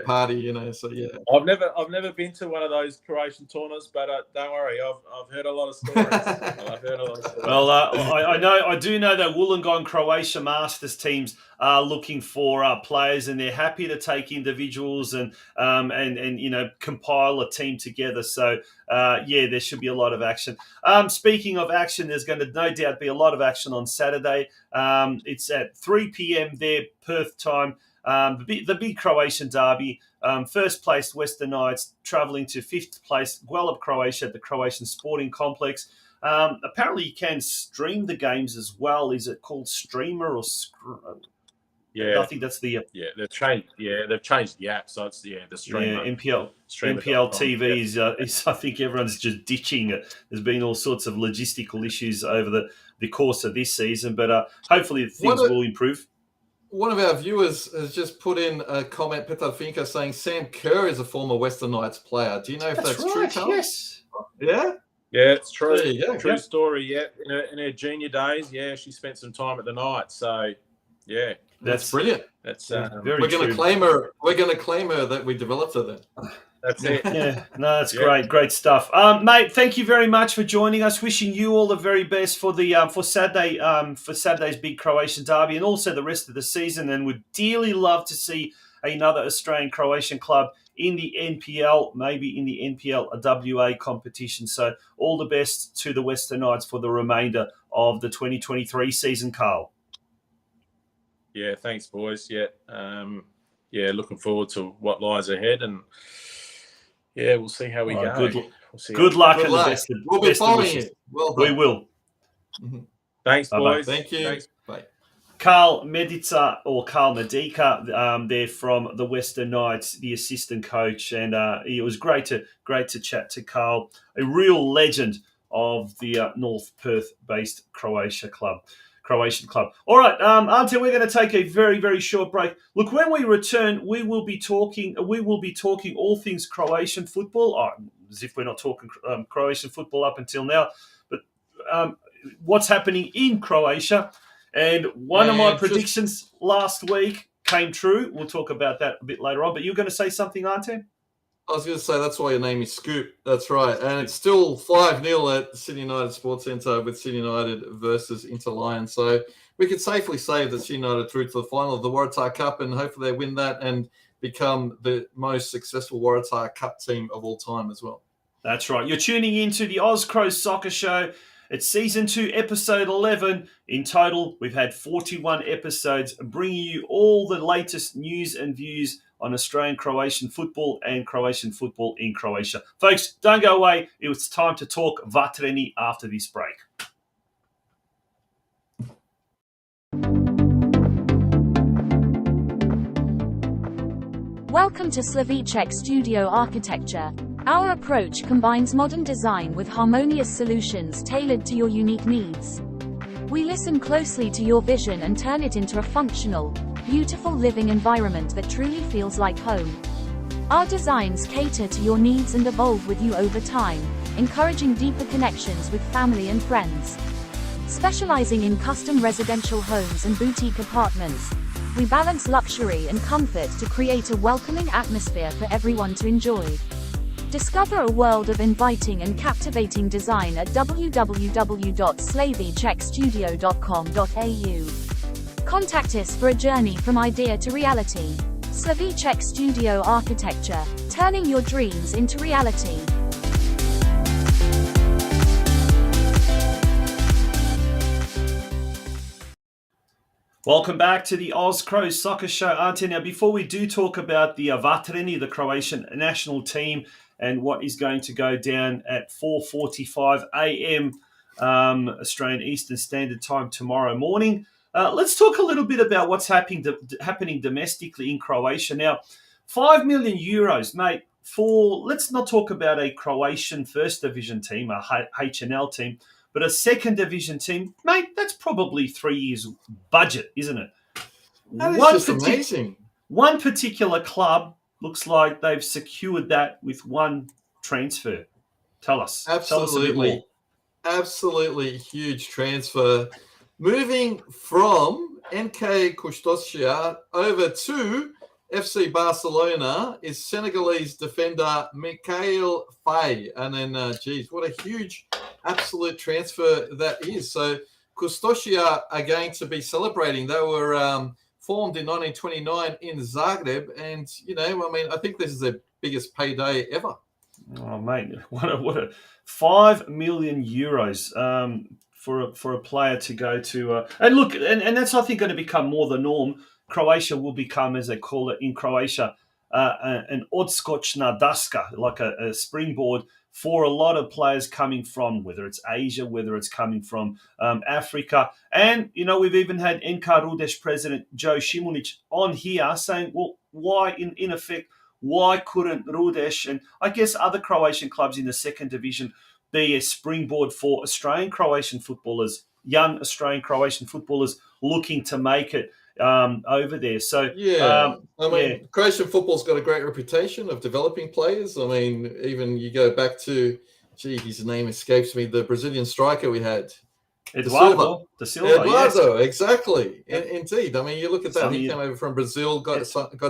party, So yeah. I've never been to one of those Croatian tournaments, but don't worry, I've heard a lot of stories. Well, I do know that Wollongong Croatia Masters teams are looking for players, and they're happy to take individuals and compile a team together. So there should be a lot of action. Speaking of action, there's going to no doubt be a lot of action on Saturday. It's at 3 p.m. there, Perth time. The big Croatian derby. First place Western Knights travelling to fifth place Gwelup Croatia at the Croatian Sporting Complex. Apparently, you can stream the games as well. Is it called Streamer or? Yeah, I think that's the. They've changed. Yeah, they've changed the app, so it's the Streamer. Yeah, NPL TV is. I think everyone's just ditching it. There's been all sorts of logistical issues over the course of this season, but hopefully things will improve. One of our viewers has just put in a comment, Petar Finka, saying Sam Kerr is a former Western Knights player. Do you know if that's true, Carl? Yes. Yeah? Yeah, it's true. There you go. True story, yeah. In her junior days, she spent some time at the Knights. So, yeah. That's brilliant. That's very We're going to claim her. We're going to claim her that we developed her then. That's it. Yeah, no, that's great stuff, mate. Thank you very much for joining us. Wishing you all the very best for the for Saturday's big Croatian derby and also the rest of the season. And would dearly love to see another Australian Croatian club in the NPL, maybe in the NPL WA competition. So all the best to the Western Knights for the remainder of the 2023 season, Carl. Yeah, thanks, boys. Yeah, looking forward to what lies ahead, and we'll see how we go. Good luck and the best. We'll be following you. Well done. We will. Mm-hmm. Thanks, boys. Thank you. Thanks. Bye. CARL MEDICA, they're from the Western Knights, the assistant coach, and it was great to chat to Carl, a real legend of the North Perth-based Croatian club. All right, Ante, we're going to take a very, very short break. Look, when we return, we will be talking all things Croatian football, as if we're not talking Croatian football up until now, but what's happening in Croatia. And one of my predictions last week came true. We'll talk about that a bit later on. But you're going to say something, Ante? I was going to say that's why your name is Scoop. That's right. And it's still 5-0 at Sydney United Sports Centre with Sydney United versus Inter Lions. So we could safely say that Sydney United through to the final of the Waratah Cup, and hopefully they win that and become the most successful Waratah Cup team of all time as well. That's right. You're tuning into the Oz Cro Soccer Show. It's Season 2, Episode 11. In total, we've had 41 episodes bringing you all the latest news and views on Australian Croatian football and Croatian football in Croatia. Folks, don't go away. It's time to talk Vatreni after this break. Welcome to Slovicek Studio Architecture. Our approach combines modern design with harmonious solutions tailored to your unique needs. We listen closely to your vision and turn it into a functional, beautiful living environment that truly feels like home. Our designs cater to your needs and evolve with you over time, encouraging deeper connections with family and friends. Specializing in custom residential homes and boutique apartments, we balance luxury and comfort to create a welcoming atmosphere for everyone to enjoy. Discover a world of inviting and captivating design at www.slovicekstudio.com.au. Contact us for a journey from idea to reality. Slovicek Studio Architecture, turning your dreams into reality. Welcome back to the Oz Cro Soccer Show, Ante. Now, before we do talk about the Vatreni, the Croatian national team, and what is going to go down at 4:45 a.m. Australian Eastern Standard Time tomorrow morning, let's talk a little bit about what's happening domestically in Croatia. Now, €5 million, mate, let's not talk about a Croatian first division team, a HNL team, but a second division team, mate, that's probably 3 years budget, isn't it? That is just amazing. One particular club looks like they've secured that with one transfer. Tell us. Tell us a bit more. Absolutely huge transfer. Moving from NK Custodia over to FC Barcelona is Senegalese defender Mikhail Faye. And then, what a huge absolute transfer that is. So Custodia are going to be celebrating. They were formed in 1929 in Zagreb. And, I think this is their biggest payday ever. Oh, mate, what a 5 million euros for a player to go to. And look, and that's, I think, going to become more the norm. Croatia will become, as they call it in Croatia, an odskočna daska, like a springboard for a lot of players coming from, whether it's Asia, whether it's coming from Africa. And, we've even had NK Rudeš president Joe Šimunić on here saying, well, why, in effect, why couldn't Rudeš and I guess other Croatian clubs in the second division be a springboard for Australian Croatian footballers, young Australian Croatian footballers looking to make it over there? So Croatian football's got a great reputation of developing players. I mean, even you go back to, his name escapes me, the Brazilian striker we had. Eduardo da Silva. Eduardo, yes. Exactly. Indeed. I mean, you look at that. He came over from Brazil, got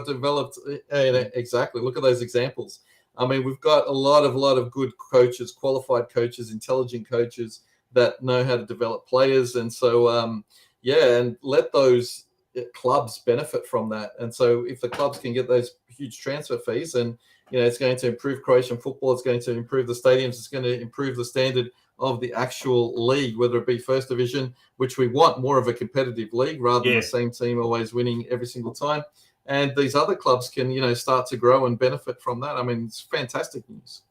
developed. Exactly. Look at those examples. I mean, we've got a lot of good coaches, qualified coaches, intelligent coaches that know how to develop players. And so, and let those clubs benefit from that. And so if the clubs can get those huge transfer fees, and, it's going to improve Croatian football, it's going to improve the stadiums, it's going to improve the standard of the actual league, whether it be first division, which we want more of a competitive league rather than the same team always winning every single time. And these other clubs can, start to grow and benefit from that. I mean, it's fantastic news.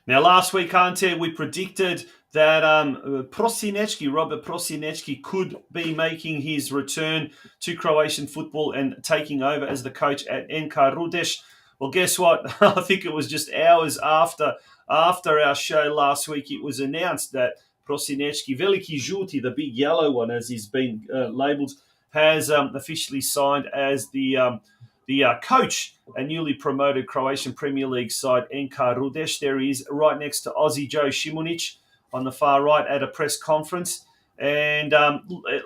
Now, last week, Ante, we predicted that Robi Prosinecki could be making his return to Croatian football and taking over as the coach at NK Rudeš. Well, guess what? I think it was just hours after our show last week, it was announced that Prosinecki, Veliki Žuti, the big yellow one, as he's been labelled, has officially signed as the coach, a newly promoted Croatian Premier League side, NK Rudeš. There he is, right next to Aussie Joe Šimunić on the far right at a press conference. And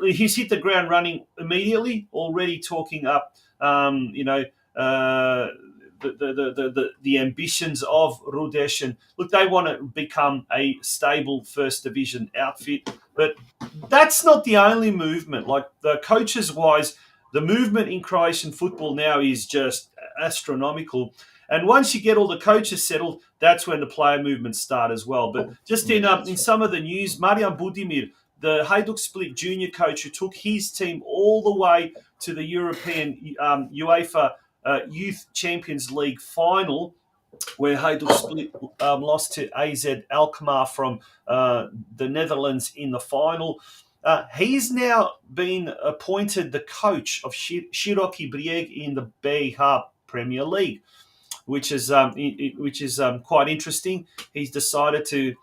he's hit the ground running immediately, already talking up, the ambitions of Rudeš. And look, they want to become a stable first division outfit, but that's not the only movement. Like, the coaches wise, the movement in Croatian football now is just astronomical. And once you get all the coaches settled, that's when the player movements start as well. But just in some of the news, Marijan Budimir, the Hajduk Split junior coach who took his team all the way to the European UEFA Youth Champions League final, where Hajduk Split lost to AZ Alkmaar from the Netherlands in the final. He's now been appointed the coach of Široki Brijeg in the BiH Premier League, which is quite interesting. He's decided to,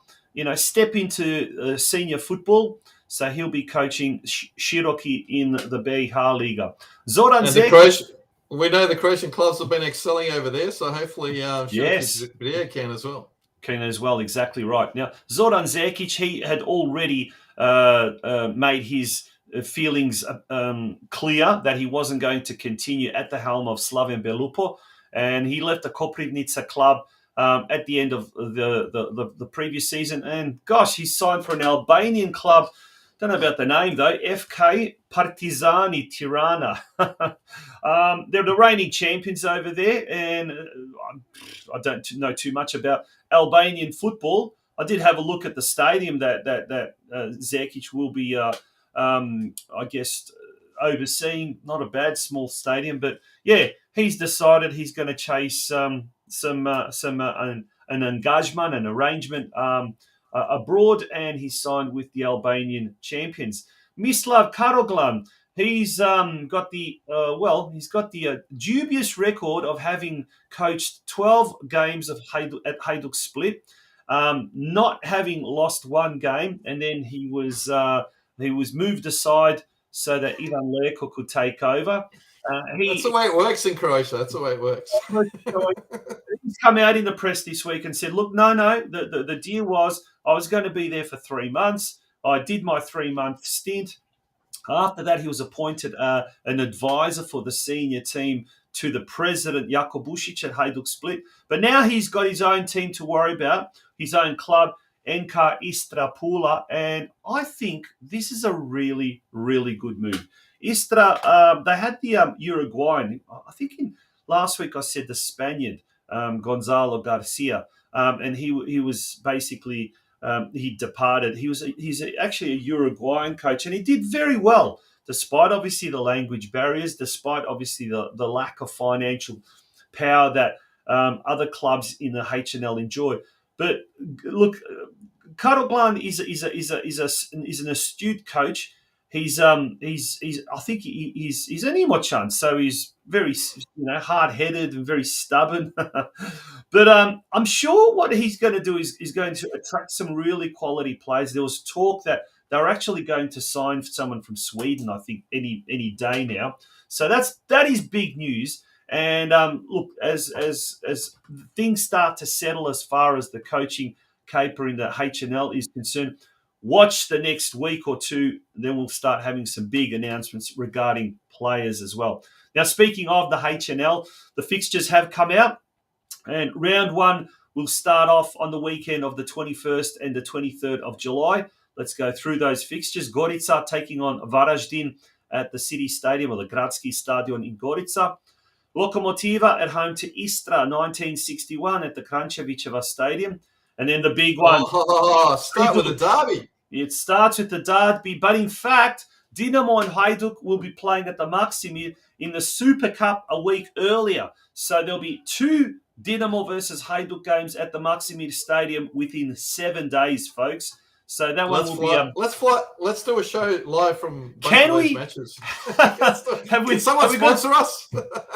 step into senior football, so he'll be coaching Široki in the BiH Liga. Zoran Zekic. We know the Croatian clubs have been excelling over there, so hopefully Brijeg can as well. Can as well, exactly right. Now, Zoran Zekic, he had already made his feelings clear that he wasn't going to continue at the helm of Slaven Belupo, and he left the Koprivnica club at the end of the previous season. And gosh, he signed for an Albanian club. Don't know about the name though. FK Partizani Tirana. They're the reigning champions over there, and I don't know too much about Albanian football. I did have a look at the stadium that Zekic will be, I guess, overseeing. Not a bad small stadium, but yeah, he's decided he's going to chase an engagement, an arrangement abroad, and he signed with the Albanian champions. Mislav Karoglan. He's got the dubious record of having coached 12 games at Hajduk Split, not having lost one game, and then he was moved aside so that Ivan Leko could take over. That's the way it works in Croatia. That's the way it works. He's come out in the press this week and said, look, no, the deal was I was going to be there for 3 months. I did my 3-month stint. After that, he was appointed an advisor for the senior team to the president, Jako Bušić, at Hajduk Split. But now he's got his own team to worry about, his own club, NK Istra Pula. And I think this is a really, really good move. Istra, they had the Uruguayan, I think last week I said the Spaniard, Gonzalo Garcia, and he was basically... he departed. He's actually a Uruguayan coach, and he did very well, despite obviously the language barriers, despite obviously the lack of financial power that other clubs in the HNL enjoy. But look, Karoglan is an astute coach. He's I think he's an Imochan, so he's very hard-headed and very stubborn. But I'm sure what he's going to do is going to attract some really quality players. There was talk that they're actually going to sign someone from Sweden, I think, any day now. So that is big news. And look, as things start to settle as far as the coaching caper in the HNL is concerned, watch the next week or two, then we'll start having some big announcements regarding players as well. Now, speaking of the HNL, the fixtures have come out, and round one will start off on the weekend of the 21st and the 23rd of July. Let's go through those fixtures. Gorica taking on Varaždin at the City Stadium, or the Gradski Stadion in Gorica. Lokomotiva at home to Istra, 1961 at the Kranjčevićeva Stadium. And then the big one. Start with the derby. It starts with the derby, but in fact, Dinamo and Hajduk will be playing at the Maksimir in the Super Cup a week earlier. So there'll be 2 Dinamo versus Hajduk games at the Maksimir Stadium within 7 days, folks. So that one will be... Let's fly. Let's do a show live from both can of those we? matches. Can someone sponsor us?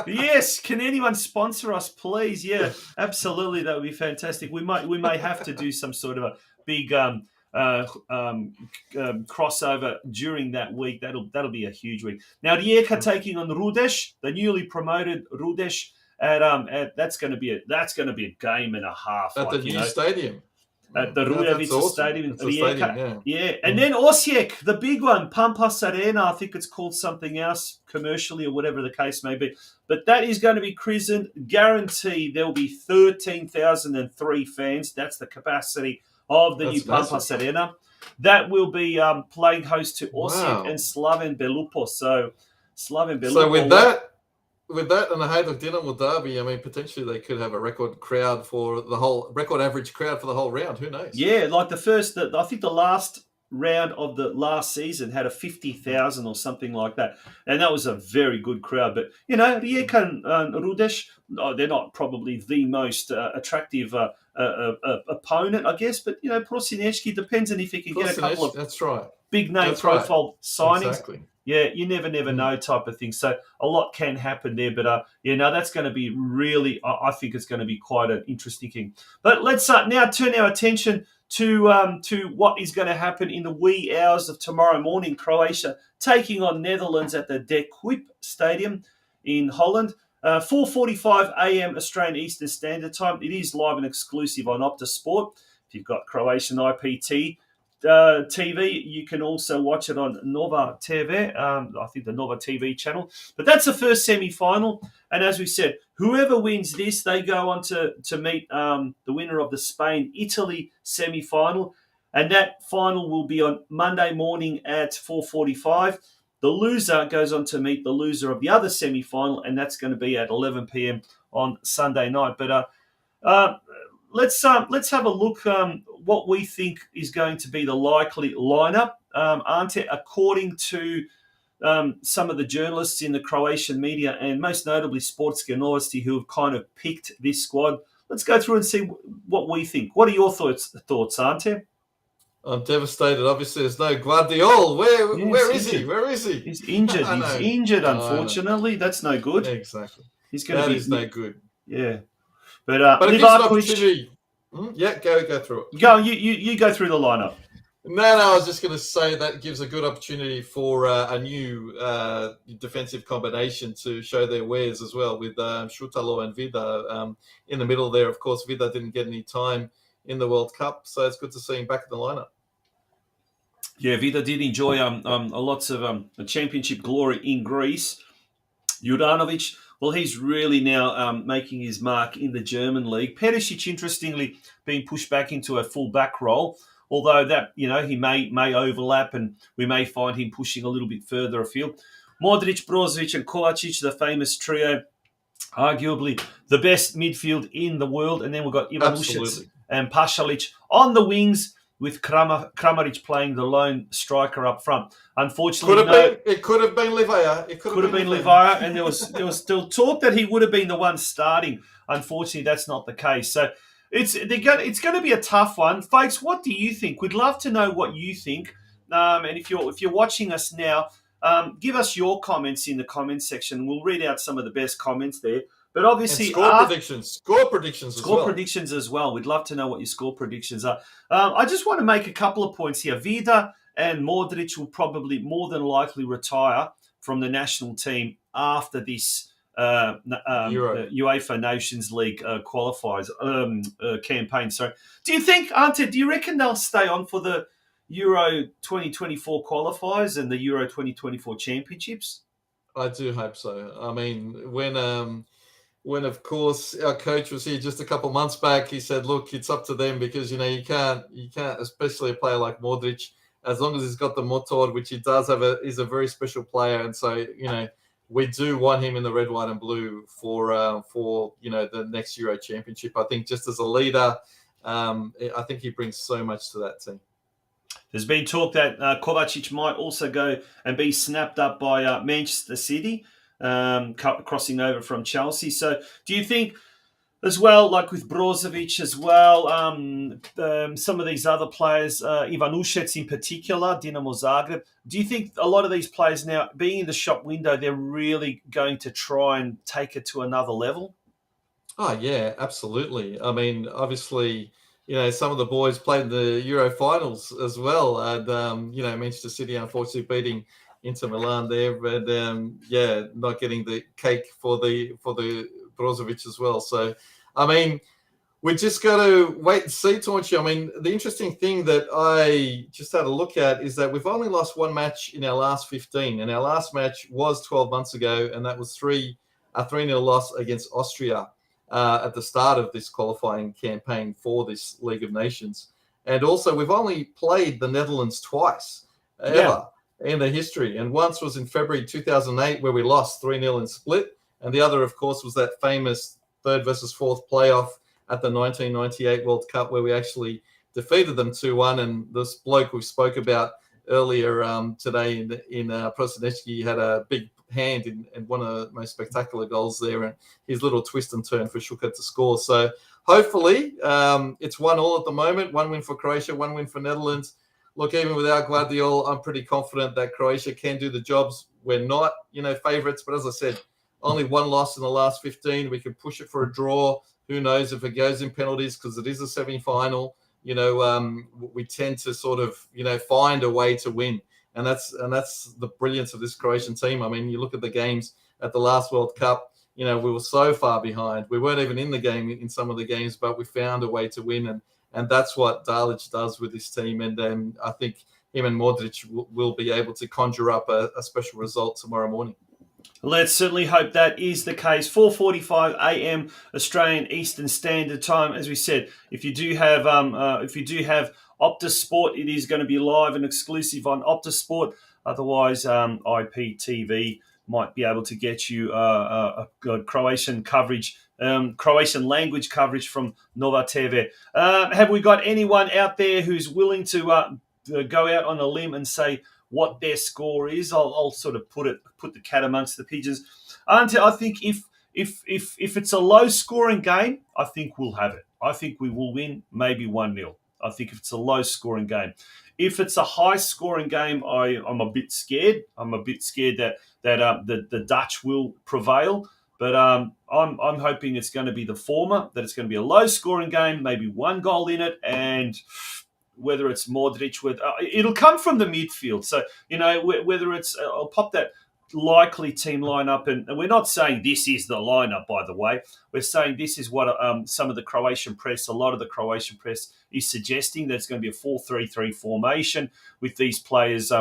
Yes. Can anyone sponsor us, please? Yeah, absolutely. That would be fantastic. We may have to do some sort of a big crossover during that week. That'll be a huge week. Now, Rijeka taking on Rudeš, the newly promoted Rudeš. That's going to be a game and a half at the new stadium. At the Rujevica Stadium in Rijeka. Yeah. And then Osijek, the big one, Pampas Arena, I think it's called something else commercially or whatever the case may be. But that is going to be christened. Guaranteed there will be 13,003 fans. That's the capacity of the new Pampas Arena. That will be playing host to Osijek and Slaven Belupo. So Slaven Belupo. So with that and the Hajduk Dinamo derby, I mean, potentially they could have a record average crowd for the whole round. Who knows? Yeah, like I think the last round of the last season had a 50,000 or something like that. And that was a very good crowd. But, Rijeka and Rudeš, they're not probably the most attractive opponent, I guess. But, Prosinecki, depends on if he can get a couple of big name profile signings. Exactly. Yeah, you never know type of thing. So a lot can happen there. But, that's going to be really, I think it's going to be quite an interesting thing. But let's now turn our attention to what is going to happen in the wee hours of tomorrow morning. Croatia taking on Netherlands at the De Kuip Stadium in Holland. 4:45 a.m. Australian Eastern Standard Time. It is live and exclusive on Opta Sport. If you've got Croatian IPT TV, you can also watch it on Nova TV, I think the Nova TV channel. But that's the first semi-final. And as we said, whoever wins this, they go on to meet the winner of the Spain-Italy semi-final. And that final will be on Monday morning at 4:45. The loser goes on to meet the loser of the other semi-final, and that's going to be at 11 p.m. on Sunday night. But let's have a look what we think is going to be the likely lineup. Ante, according to some of the journalists in the Croatian media, and most notably Sportske Novosti, who have kind of picked this squad. Let's go through and see what we think. What are your thoughts, Ante? I'm devastated. Obviously, there's no Guardiola. Where Yes, is he? Where is he? He's injured. I He's know. injured, I know. unfortunately. That's no good. Exactly. He's going to That be... is no good. Yeah. But But it gives an Livakovic... opportunity. Yeah, go through it. You go through the lineup. No, I was just going to say that gives a good opportunity for a new defensive combination to show their wares as well, with Šutalo and Vida in the middle there. Of course, Vida didn't get any time in the World Cup, so it's good to see him back in the lineup. Yeah, Vida did enjoy lots of championship glory in Greece. Juranovic, well, he's really now making his mark in the German league. Perisic, interestingly, being pushed back into a full-back role, although that, he may overlap and we may find him pushing a little bit further afield. Modric, Brozovic and Kovacic, the famous trio, arguably the best midfield in the world. And then we've got Ivanovic and Pasalic on the wings, with Kramaric playing the lone striker up front. Unfortunately, it could have been Livea. It could have been Livea, and there was still talk that he would have been the one starting. Unfortunately, that's not the case. So it's going to be a tough one, folks. What do you think? We'd love to know what you think. And if you're watching us now, give us your comments in the comments section. We'll read out some of the best comments there. But obviously, score predictions as well. We'd love to know what your score predictions are. I just want to make a couple of points here. Vida and Modric will probably more than likely retire from the national team after this UEFA Nations League qualifiers campaign. So, do you think, Ante? Do you reckon they'll stay on for the Euro 2024 qualifiers and the Euro 2024 championships? I do hope so. I mean, when of course our coach was here just a couple of months back, he said, look, it's up to them, because you can't, especially a player like Modric, as long as he's got the motor, which he does have, is a very special player. And so we do want him in the red, white and blue for the next Euro Championship. I think just as a leader, I think he brings so much to that team. There's been talk that Kovacic might also go and be snapped up by Manchester City, crossing over from Chelsea. So do you think, as well, like with Brozovic as well, some of these other players, Ivanovic in particular, Dinamo Zagreb, do you think a lot of these players now, being in the shop window, they're really going to try and take it to another level? Oh, yeah, absolutely. I mean, obviously, some of the boys played in the Euro finals as well. And, Manchester City, unfortunately, beating Inter Milan there. But, not getting the cake for the Brozovic as well. So, I mean, we just got to wait and see, Taunchi. I mean, the interesting thing that I just had a look at is that we've only lost one match in our last 15. And our last match was 12 months ago, and that was a 3-0 loss against Austria at the start of this qualifying campaign for this League of Nations. And also, we've only played the Netherlands twice ever in the history. And once was in February 2008, where we lost 3-0 in split. And the other, of course, was that famous third versus fourth playoff at the 1998 World Cup, where we actually defeated them 2-1. And this bloke we spoke about earlier today in Prosinecki had a big hand in one of the most spectacular goals there, and his little twist and turn for Šuker to score. So hopefully it's 1-1 at the moment, 1 win for Croatia, 1 win for Netherlands. Look, even without Guardiola, I'm pretty confident that Croatia can do the jobs. We're not, favourites, but as I said, only one loss in the last 15. We can push it for a draw. Who knows if it goes in penalties, because it is a semi-final. We tend to sort of, find a way to win. And that's the brilliance of this Croatian team. I mean, you look at the games at the last World Cup, we were so far behind. We weren't even in the game in some of the games, but we found a way to win. And that's what Dalic does with this team. And I think him and Modric will be able to conjure up a special result tomorrow morning. Let's certainly hope that is the case. 4:45 a.m. Australian Eastern Standard Time. As we said, if you do have Optus Sport, it is going to be live and exclusive on Optus Sport. Otherwise, IPTV might be able to get you a Croatian coverage, Croatian language coverage from Nova TV. Have we got anyone out there who's willing to go out on a limb and say what their score is? I'll sort of put the cat amongst the pigeons. Until I think if it's a low scoring game, I think we'll have it. I think we will win, maybe 1-0. I think if it's a low-scoring game. If it's a high-scoring game, I'm a bit scared. I'm a bit scared that the Dutch will prevail. But I'm hoping it's going to be the former, that it's going to be a low-scoring game, maybe one goal in it, and whether it's Modric, it'll come from the midfield. So, whether it's, I'll pop that likely team lineup, and we're not saying this is the lineup, by the way. We're saying this is what some of the Croatian press, a lot of the Croatian press is suggesting, that it's going to be a 4-3-3 formation with these players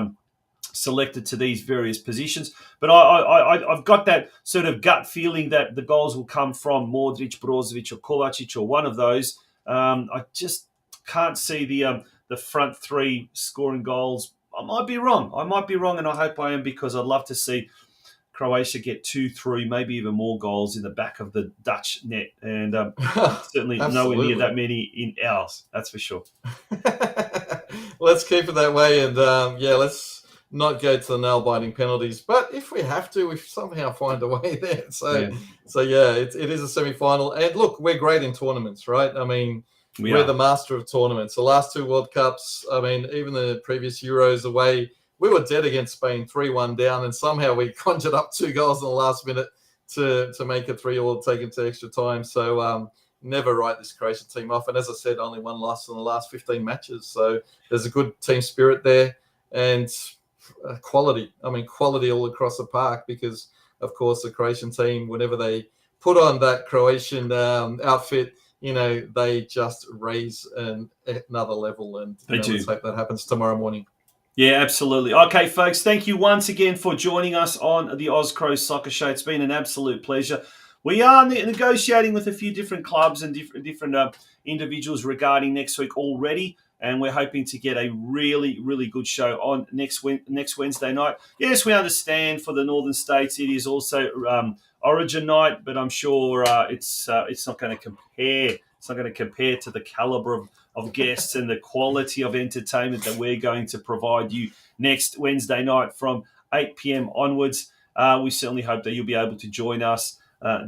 selected to these various positions. But I've got that sort of gut feeling that the goals will come from Modric, Brozovic, or Kovacic, or one of those. I just can't see the front three scoring goals. I might be wrong, and I hope I am, because I'd love to see Croatia get 2, 3, maybe even more goals in the back of the Dutch net, and certainly nowhere near that many in ours. That's for sure. Let's keep it that way, and let's not go to the nail-biting penalties. But if we have to, we somehow find a way there. It is a semi-final, and look, we're great in tournaments, right? I mean, we're the master of tournaments. The last 2 World Cups, I mean, even the previous Euros away, we were dead against Spain, 3-1 down, and somehow we conjured up 2 goals in the last minute to make it 3-3, take it to extra time. So never write this Croatian team off. And as I said, only 1 loss in the last 15 matches. So there's a good team spirit there, and quality. I mean, quality all across the park, because, of course, the Croatian team, whenever they put on that Croatian outfit, they just raise another level, and let's hope that happens tomorrow morning. Yeah, absolutely. Okay, folks, thank you once again for joining us on the Oz Cro Soccer Show. It's been an absolute pleasure. We are negotiating with a few different clubs and different individuals regarding next week already, and we're hoping to get a really, really good show on next Wednesday night. Yes, we understand for the Northern States it is also Origin night, but I'm sure it's not going to compare. It's not going to compare to the caliber of guests and the quality of entertainment that we're going to provide you next Wednesday night from 8 p.m. onwards. We certainly hope that you'll be able to join us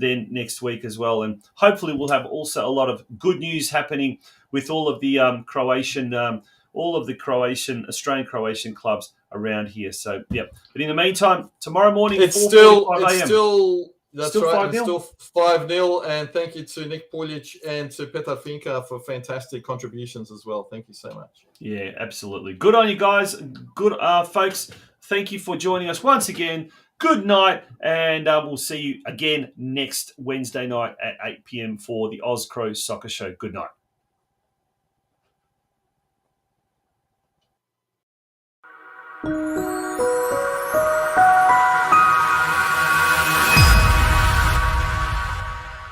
then next week as well, and hopefully we'll have also a lot of good news happening with all of the Australian Croatian clubs around here. So but in the meantime, tomorrow morning, it's still. That's right. It's still 5-0, and thank you to Nick Puljic and to Petar Finka for fantastic contributions as well. Thank you so much. Yeah, absolutely. Good on you guys. Good, folks. Thank you for joining us once again. Good night, and we'll see you again next Wednesday night at 8 p.m. for the Oz Cro Soccer Show. Good night.